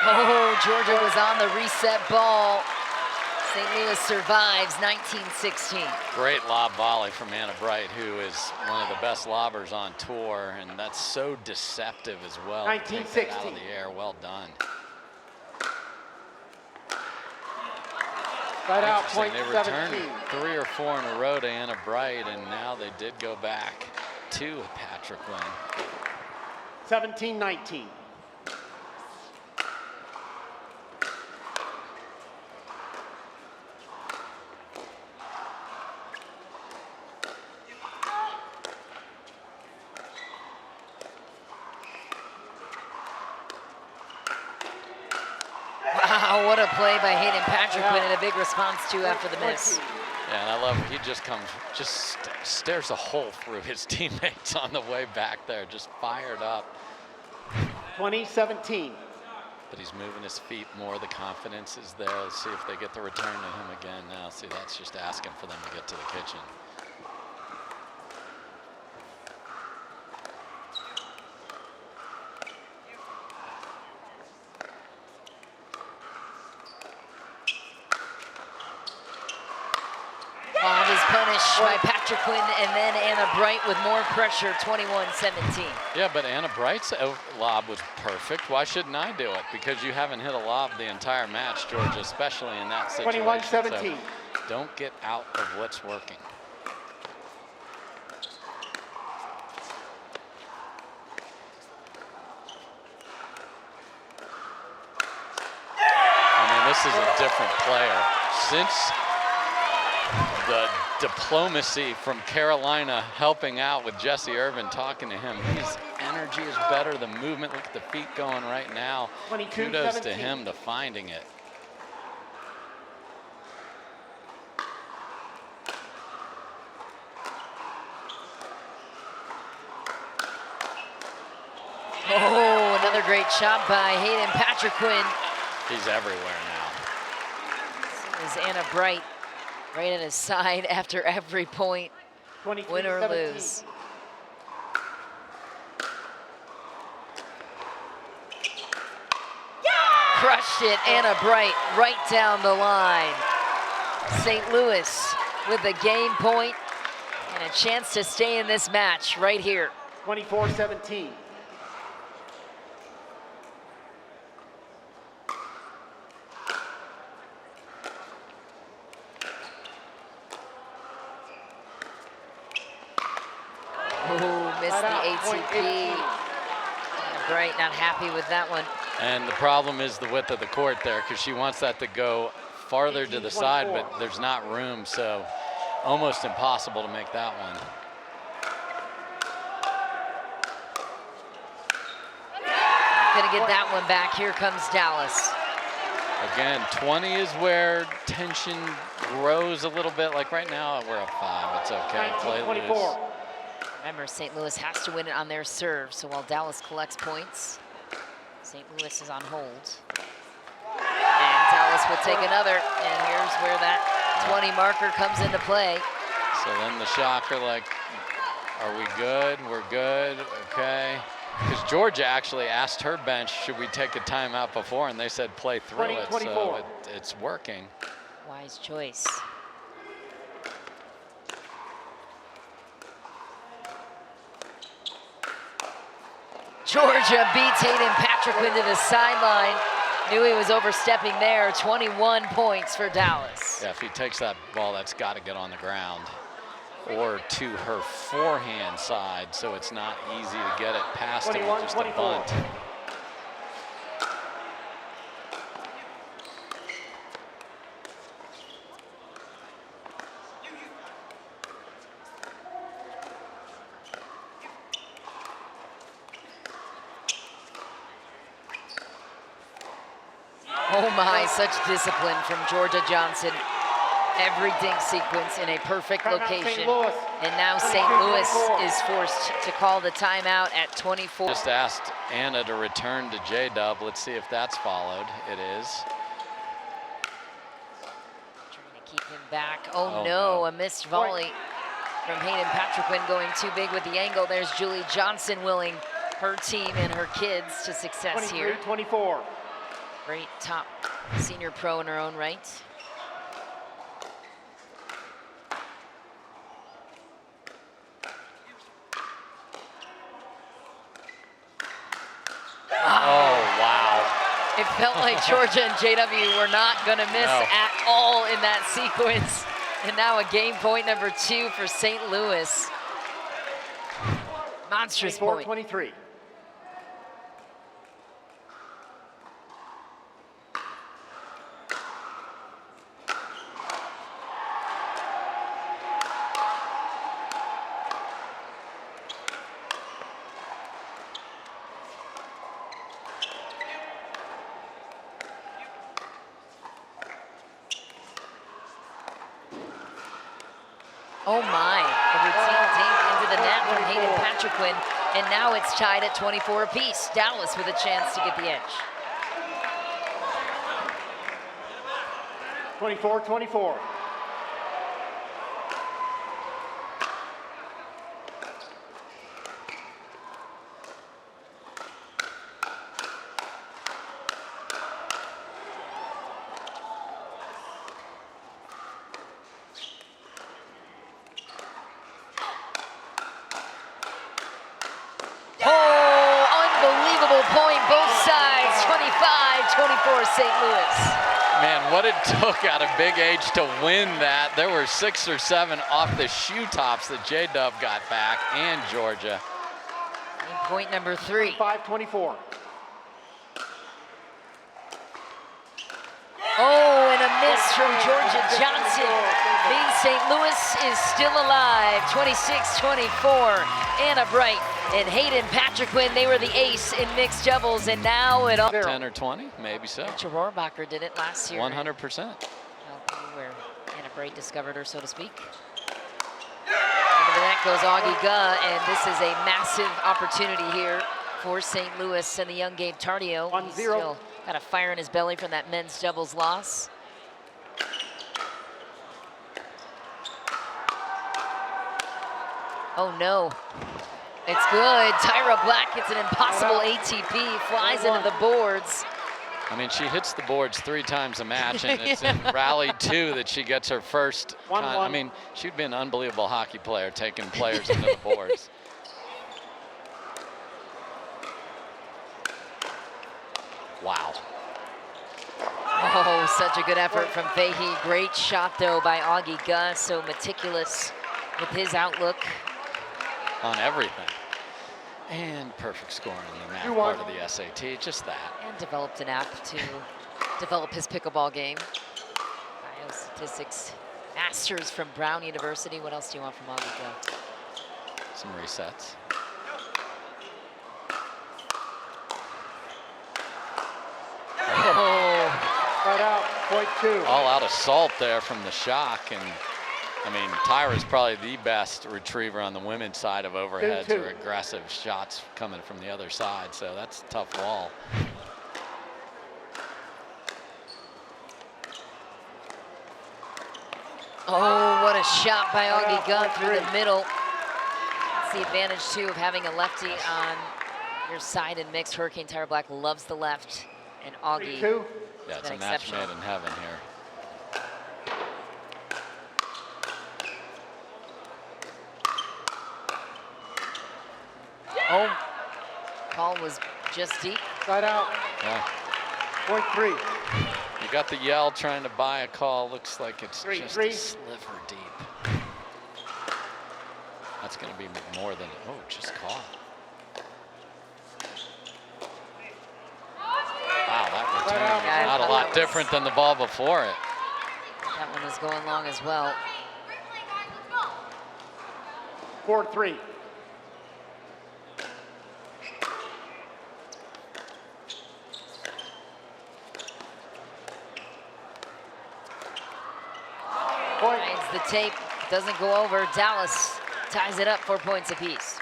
Oh, Georgia was on the reset ball. St. Louis survives 19-16. Great lob volley from Anna Bright, who is one of the best lobbers on tour, and that's so deceptive as well. 19-16. Out of the air, well done. Right out, Interesting, point they returned 17. 3 or 4 in a row to Anna Bright, and now they did go back to Patriquin. 17-19. Wow, what a play by Hayden Patriquin and a big response too after the miss. Yeah, and I love it. He just comes, just stares a hole through his teammates on the way back there, just fired up. 20-17. But he's moving his feet more. The confidence is there. Let's see if they get the return to him again now. See, that's just asking for them to get to the kitchen. Lob is punished by Patriquin, and then Anna Bright with more pressure, 21-17. Yeah, but Anna Bright's lob was perfect. Why shouldn't I do it? Because you haven't hit a lob the entire match, Georgia, especially in that situation. 21-17. So don't get out of what's working. I mean, this is a different player. Since the diplomacy from Carolina helping out with Jesse Irvin, talking to him, his energy is better, the movement, look at the feet going right now. Kudos to him to finding it. Oh, another great shot by Hayden Patriquin. He's everywhere now. This is Anna Bright right at his side after every point, win or lose. Crushed it, Anna Bright, right down the line. St. Louis with the game point and a chance to stay in this match right here. 24-17. Missed the ATP. Anna Bright not happy with that one. And the problem is the width of the court there, because she wants that to go farther to the side, but there's not room, so almost impossible to make that one. Gonna get that one back. Here comes Dallas. Again, 20 is where tension grows a little bit. Like right now, we're up 5. It's okay. Play loose. Remember, St. Louis has to win it on their serve, so while Dallas collects points, St. Louis is on hold. And Dallas will take another, and here's where that 20 marker comes into play. So then the shocker, like Are we good? We're good. Okay. Because Georgia actually asked her bench, should we take a timeout before? And they said play through it. So it's working. Wise choice. Georgia beats Hayden Patrickman to the sideline. Knew he was overstepping there. 21 points for Dallas. Yeah, if he takes that ball, that's got to get on the ground or to her forehand side, so it's not easy to get it past him with just a bunt. Oh my, such discipline from Georgia Johnson. Every dink sequence in a perfect location. And now St. Louis is forced to call the timeout at 24. Just asked Anna to return to J-Dub. Let's see if that's followed. It is. Trying to keep him back. Oh no, a missed volley from Hayden Patrickman going too big with the angle. There's Julie Johnson willing her team and her kids to success here. 23-24. Great top senior pro in her own right. Oh, wow. It felt like Georgia and JW were not going to miss at all in that sequence. And now a game point number 2 for St. Louis. Monstrous point. 24-23. Oh my, a routine dink into the net from Hayden Patrickman, and now it's tied at 24 apiece. Dallas with a chance to get the edge. 24-24. St. Louis. Man, what it took out of Big H to win that. There were 6 or 7 off the shoe tops that J-Dub got back, and Georgia. And point number 3. 5-24. Oh, and a miss from Georgia Johnson. Means St. Louis is still alive. 26-24. Anna Bright and Hayden Patrickman, they were the ace in mixed doubles, and now it all 10 or 20, maybe so. Rohrbacher did it last year. 100%. MLP, where Anna Bright discovered her, so to speak. Into the net goes Augie Guh, and this is a massive opportunity here for St. Louis and the young Gabe Tardio. 1-0. He's still got a fire in his belly from that men's doubles loss. Oh no. It's good. Tyra Black gets an impossible ATP, flies into the boards. I mean, she hits the boards 3 times a match, and it's in rally 2 that she gets her first. I mean, she'd be an unbelievable hockey player taking players into the boards. Wow. Oh, such a good effort from Fahey. Great shot, though, by Augie Guh. So meticulous with his outlook. On everything. And perfect scoring in the math part of the SAT, just that. And developed an app to develop his pickleball game. Biostatistics masters from Brown University. What else do you want from Augie Guh? Some resets. Oh. Right out, point 2. All out assault there from the shock, and I mean, Tyra's probably the best retriever on the women's side of overheads or aggressive shots coming from the other side, so that's a tough wall. Oh, what a shot by Augie Guh through the middle. That's the advantage, too, of having a lefty on your side in mixed. Hurricane Tire Black loves the left, and Augie. 2. Yeah, it's a match made in heaven here. Oh, call was just deep. Side out. Yeah. Point 3. You got the yell trying to buy a call. Looks like it's just a sliver deep. That's going to be more than, oh, just call. Wow, that return is not a lot different than the ball before it. That one was going long as well. 4-3. Finds the tape, doesn't go over. Dallas ties it up, 4 points apiece.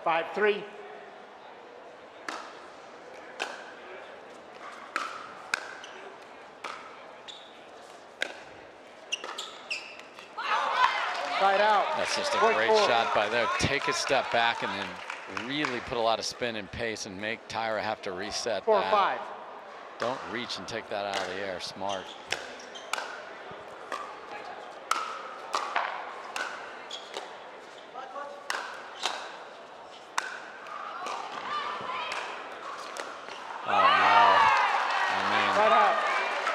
5-3. Side out. That's just a Point great 4. shot by there. Take a step back and then really put a lot of spin and pace and make Tyra have to reset 4-5. that. Don't reach and take that out of the air. Smart. Oh, no. Side out.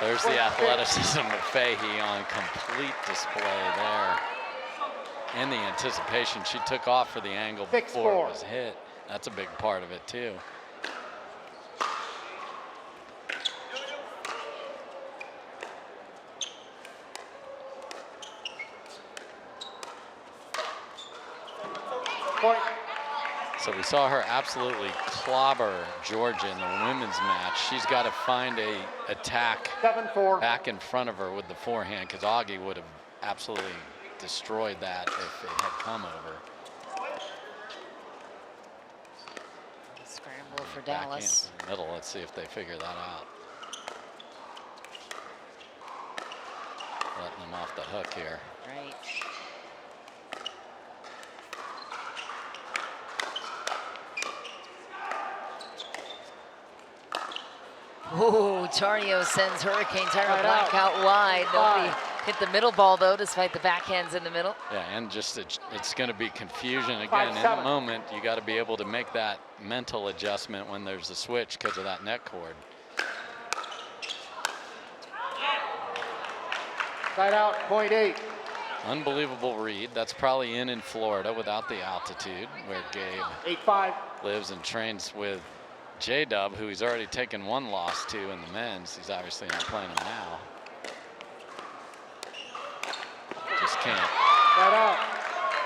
There's the athleticism of Fahey on complete display there. And the anticipation. She took off for the angle 6-4. before it was hit. That's a big part of it, too. Point. So we saw her absolutely clobber Georgia in the women's match. She's got to find a attack 7-4. back in front of her with the forehand, because Augie would have absolutely destroyed that if it had come over. Scramble for Backhand Dallas. in the middle. Let's see if they figure that out. Letting them off the hook here. Right. Ooh, Tardio sends Hurricane Tire Black out wide. Nobody hit the middle ball, though, despite the backhands in the middle. Yeah, and just it's going to be confusion again. 5-7. In the moment, you got to be able to make that mental adjustment when there's a switch because of that net cord. Side out. Point 8. Unbelievable read. That's probably in Florida without the altitude, where Gabe 8-5. lives and trains with J-Dub, who he's already taken one loss to in the men's. He's obviously not playing him now. Just can't. Side out.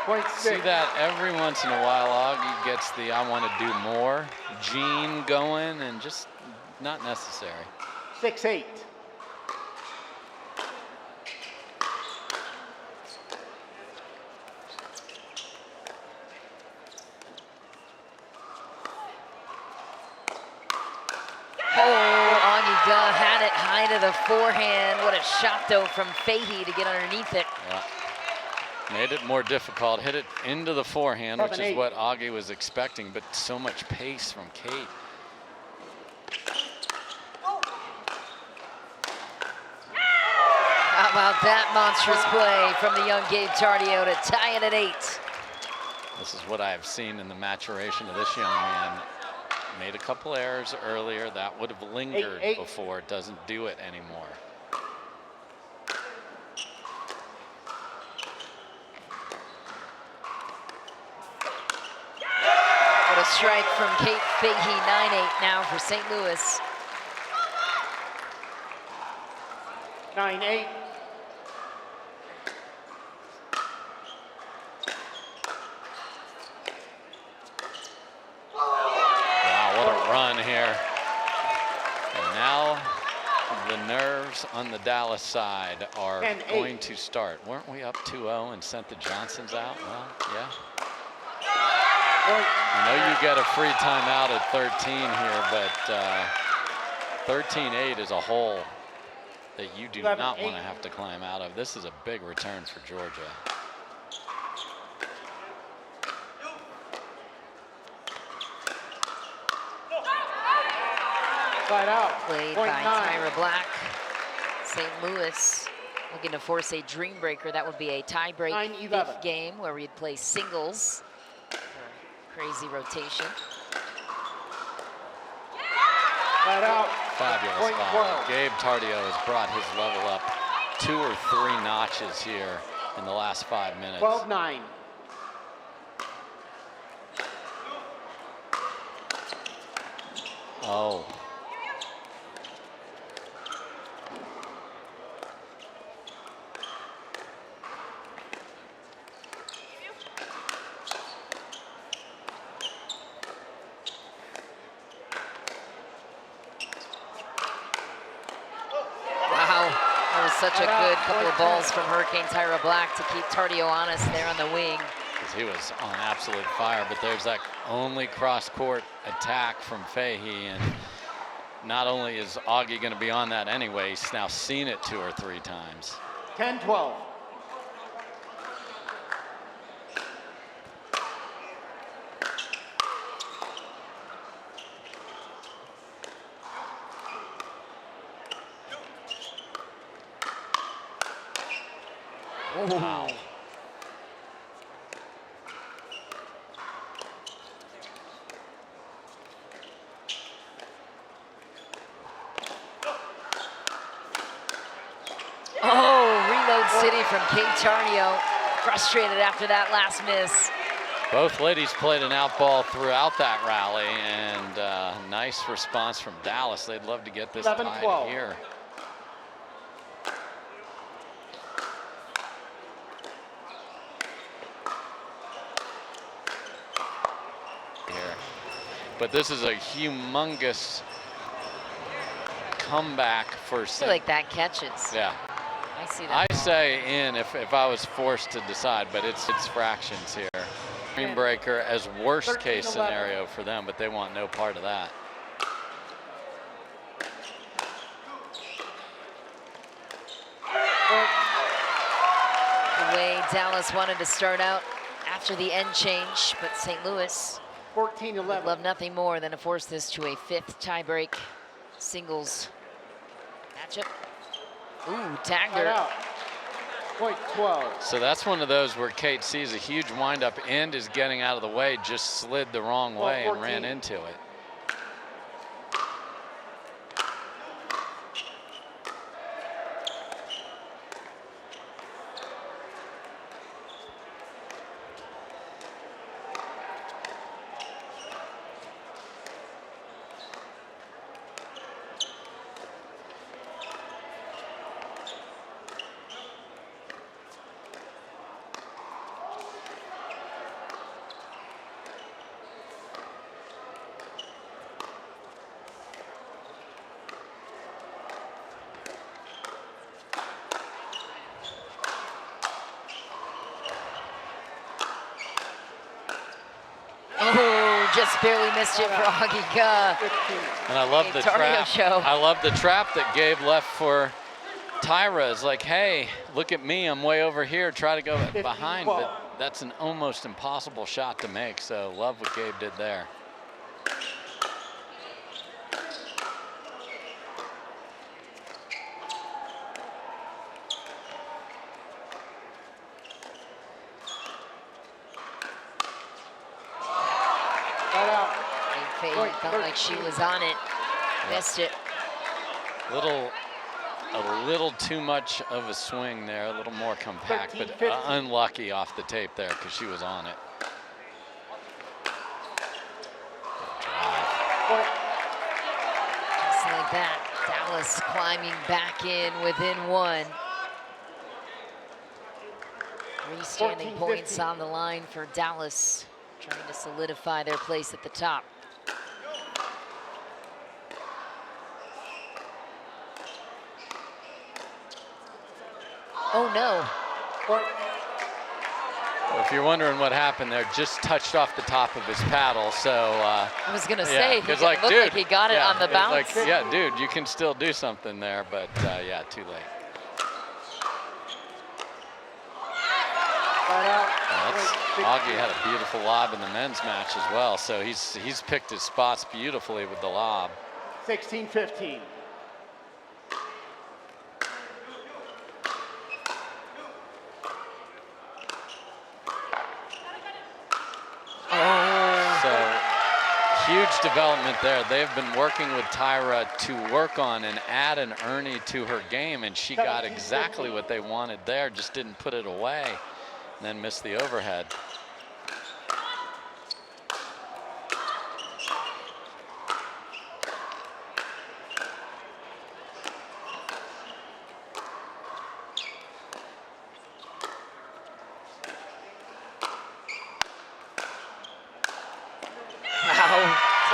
Point 6. See that every once in a while, Augie gets the I want to do more gene going, and just not necessary. 6-8. Had it high to the forehand. What a shot, though, from Fahey to get underneath it. Yeah. Made it more difficult. Hit it into the forehand, which is what Augie was expecting, but so much pace from Kate. How about that monstrous play from the young Gabe Tardio to tie it at 8. This is what I've seen in the maturation of this young man. Made a couple errors earlier. That would have lingered before. It doesn't do it anymore. What a strike from Kate Fahey, 9-8 now for St. Louis. 9-8. Run here. And now the nerves on the Dallas side are going to start. Weren't we up 2-0 and sent the Johnsons out? Well, yeah. I know you get a free timeout at 13 here, but 13-8 is a hole that you do not want to have to climb out of. This is a big return for Georgia. Flat out. Played Point by 9. Tyra Black. St. Louis looking to force a dream breaker. That would be a tie-break 9-11. fifth game where we'd play singles. Crazy rotation. Flat out. Fabulous Point volley. 12. Gabe Tardio has brought his level up 2 or 3 notches here in the last 5 minutes. 12-9. Oh. Wow, that was such a good couple of balls from Hurricane Tyra Black to keep Tardio honest there on the wing. He was on absolute fire, but there's that only cross-court attack from Fahey, and not only is Augie going to be on that anyway, he's now seen it 2 or 3 times. 10-12. Wow. Oh, reload city from Kate Tardio. Frustrated after that last miss. Both ladies played an out ball throughout that rally, and nice response from Dallas. They'd love to get this 11-12. tied here. But this is a humongous comeback for I feel like that catches. Yeah. I see that. I say in if I was forced to decide, but it's fractions here. Dream breaker as worst case 13-11. scenario for them, but they want no part of that. The way Dallas wanted to start out after the end change, but St. Louis 14-11. would love nothing more than to force this to a 5th tiebreak singles matchup. Ooh, tagged Flat her. out. Point 12. So that's one of those where Kate sees a huge windup and is getting out of the way, just slid the wrong way and ran 14. into it. Oh, just barely missed it for Augie Ka. 15. And I love the Tardio trap. show. I love the trap that Gabe left for Tyra. It's like, hey, look at me, I'm way over here. Try to go behind, but that's an almost impossible shot to make. So love what Gabe did there. Flat out. Faye felt like she was on it. Missed it. A little too much of a swing there, a little more compact, 13, but 15. unlucky off the tape there because she was on it. Point. Just like that, Dallas climbing back in within 1. 3 standing 14, points 15. on the line for Dallas, trying to solidify their place at the top. Oh no. Point. Well, if you're wondering what happened there, just touched off the top of his paddle. So I was gonna yeah, say, he it's looked like he got it yeah, on the it's bounce. like, yeah, dude, you can still do something there, but yeah, too late. Flat out. Augie had a beautiful lob in the men's match as well, so he's picked his spots beautifully with the lob. 16-15. Huge development there. They've been working with Tyra to work on and add an Ernie to her game, and she got exactly what they wanted there, just didn't put it away, and then missed the overhead.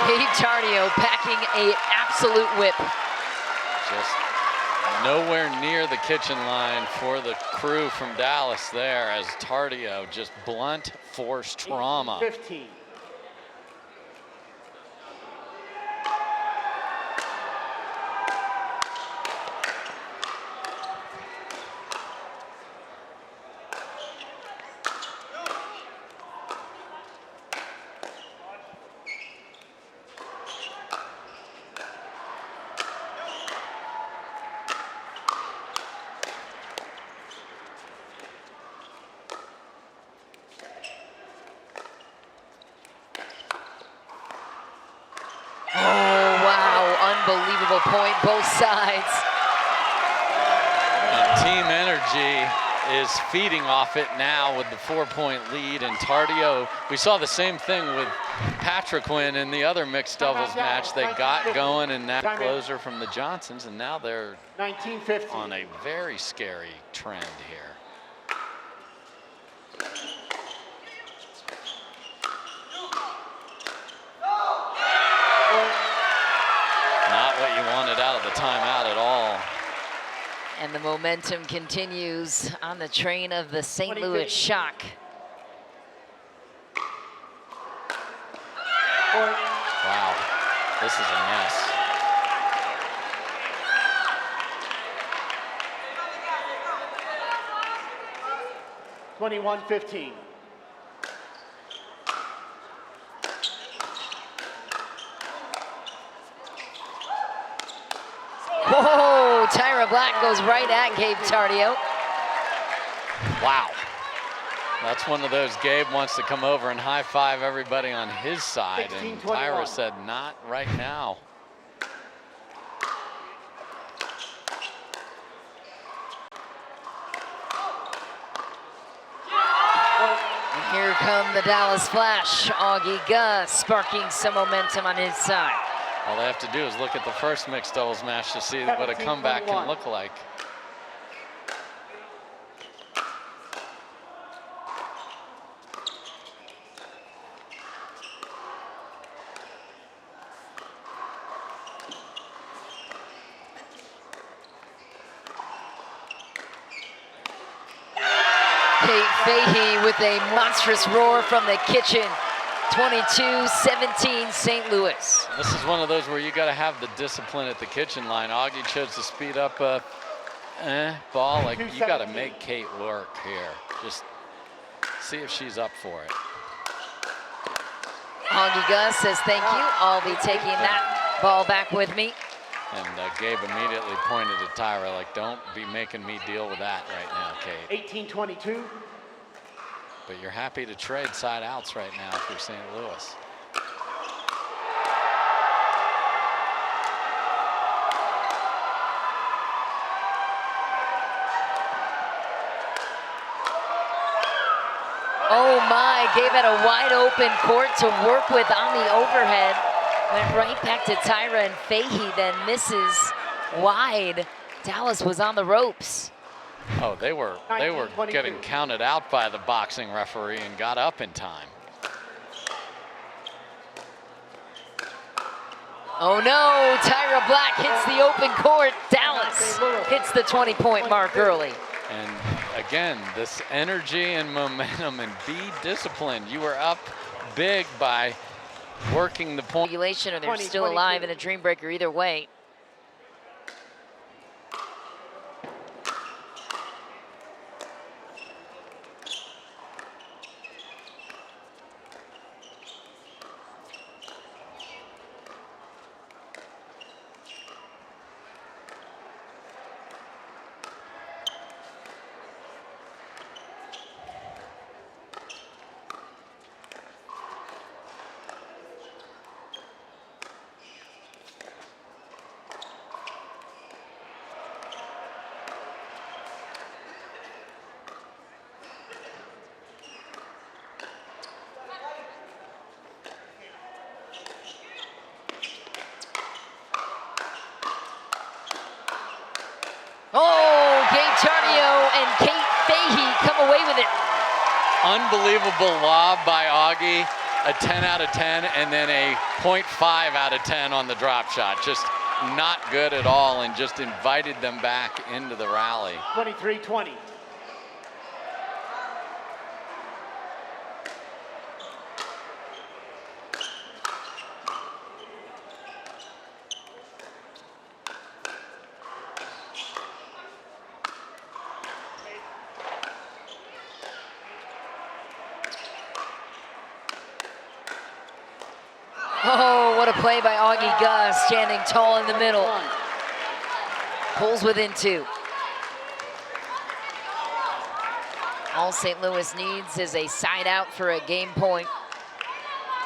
Gabe Tardio packing a absolute whip. Just nowhere near the kitchen line for the crew from Dallas there, as Tardio just blunt force trauma. 15. Unbelievable point, both sides. And team energy is feeding off it now with the 4-point lead, and Tardio, we saw the same thing with Patrick Quinn in the other mixed doubles match. They got going in that closer from the Johnsons, and now they're 19-15 on a very scary trend here. Not what you wanted out of the timeout at all. And the momentum continues on the train of the St. Louis Shock. Wow, this is a mess. (21-15). Whoa, Tyra Black goes right at Gabe Tardio. Wow. That's one of those Gabe wants to come over and high-five everybody on his side, and Tyra said, not right now. And here come the Dallas Flash. Augie Gus sparking some momentum on his side. All they have to do is look at the first mixed doubles match to see what a comeback can look like. Kate Fahey with a monstrous roar from the kitchen. 22-17 St. Louis. This is one of those where you got to have the discipline at the kitchen line. Augie chose to speed up a ball. Like, you got to make Kate work here. Just see if she's up for it. Augie Gus says, thank you. I'll be taking that ball back with me. And Gabe immediately pointed at Tyra, like, don't be making me deal with that right now, Kate. 18-22. But you're happy to trade side outs right now if you're St. Louis. Oh my, gave it a wide open court to work with on the overhead. Went right back to Tyra, and Fahey then misses wide. Dallas was on the ropes. Oh, they were getting counted out by the boxing referee and got up in time. Oh no, Tyra Black hits the open court. Dallas hits the 20-point mark early. And again, this energy and momentum, and be disciplined. You were up big by working the point. Or they're still alive in a dream breaker either way. unbelievable lob by Augie, a 10 out of 10, and then a 0.5 out of 10 on the drop shot. Just not good at all, and just invited them back into the rally. 23-20. Oh, what a play by Augie Gus, standing tall in the middle. Pulls within 2. All St. Louis needs is a side out for a game point.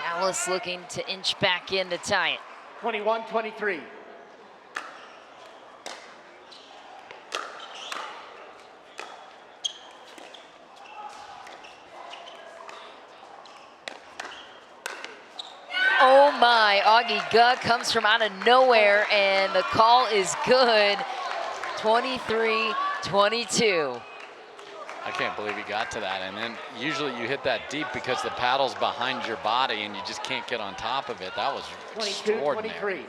Dallas looking to inch back in to tie it. 21-23. Oh my, Augie Guh comes from out of nowhere, and the call is good. 23-22. I can't believe he got to that. And then usually you hit that deep because the paddle's behind your body and you just can't get on top of it. That was extraordinary. 22-23.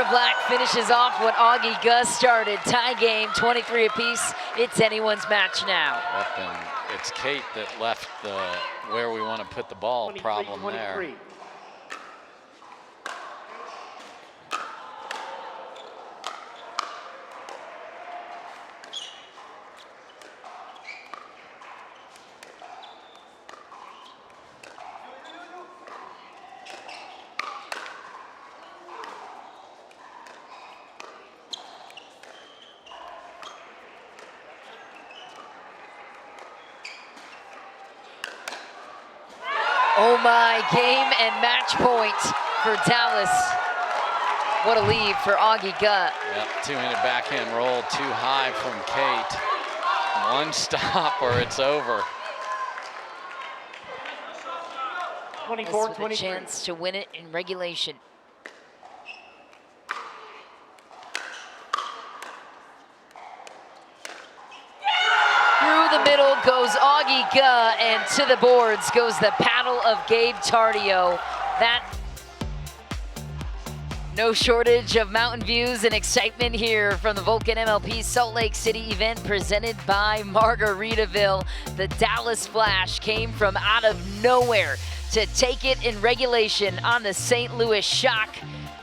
Black finishes off what Augie Gus started. Tie game, 23 apiece. It's anyone's match now. Yep, and it's Kate that left the where we want to put the ball problem there. Oh my, game and match point for Dallas. What a lead for Augie Guh. Yep, two-handed backhand roll too high from Kate. One stop or it's over. 24-23. With a chance to win it in regulation. Through the middle goes Augie Guh, and to the boards goes the paddle of Gabe Tardio. That no shortage of mountain views and excitement here from the Vulcan MLP Salt Lake City event presented by Margaritaville. The Dallas Flash came from out of nowhere to take it in regulation on the St. Louis Shock.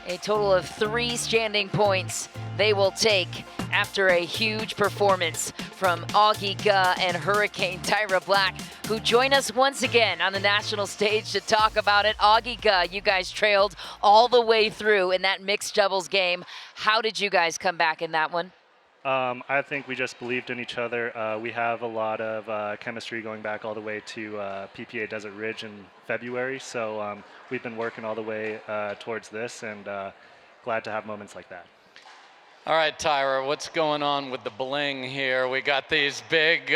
A total of 3 standing points they will take after a huge performance from Augie Guh and Hurricane Tyra Black, who join us once again on the national stage to talk about it. Augie Guh, you guys trailed all the way through in that mixed doubles game. How did you guys come back in that one? I think we just believed in each other. We have a lot of chemistry going back all the way to PPA Desert Ridge in February, so we've been working all the way towards this, and glad to have moments like that. All right, Tyra, what's going on with the bling here? We got these big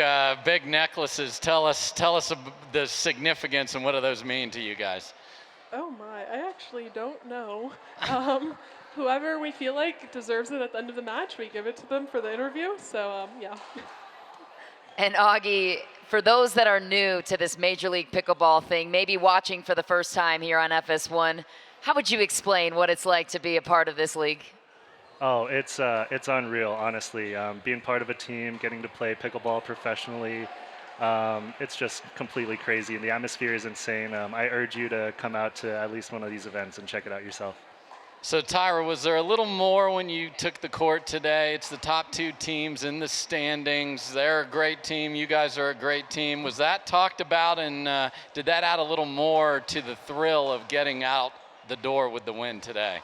necklaces. Tell us the significance and what do those mean to you guys? Oh my, I actually don't know. Whoever we feel like deserves it at the end of the match, we give it to them for the interview, so yeah. And Augie, for those that are new to this Major League Pickleball thing, maybe watching for the first time here on FS1, how would you explain what it's like to be a part of this league? Oh, it's unreal, honestly. Being part of a team, getting to play pickleball professionally, it's just completely crazy, and the atmosphere is insane. I urge you to come out to at least one of these events and check it out yourself. So Tyra, was there a little more when you took the court today? It's the top 2 teams in the standings. They're a great team. You guys are a great team. Was that talked about, and did that add a little more to the thrill of getting out the door with the win today?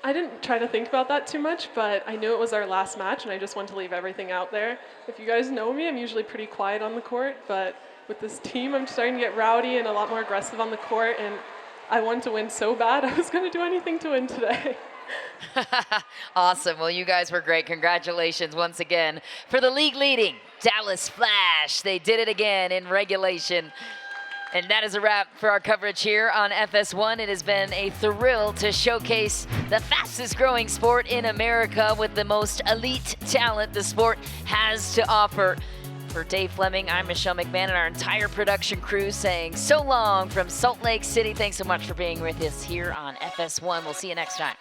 I didn't try to think about that too much, but I knew it was our last match, and I just wanted to leave everything out there. If you guys know me, I'm usually pretty quiet on the court, but with this team, I'm starting to get rowdy and a lot more aggressive on the court, and I wanted to win so bad, I was going to do anything to win today. Awesome. Well, you guys were great. Congratulations once again for the league leading Dallas Flash. They did it again in regulation. And that is a wrap for our coverage here on FS1. It has been a thrill to showcase the fastest growing sport in America with the most elite talent the sport has to offer. For Dave Fleming, I'm Michelle McMahon and our entire production crew saying so long from Salt Lake City. Thanks so much for being with us here on FS1. We'll see you next time.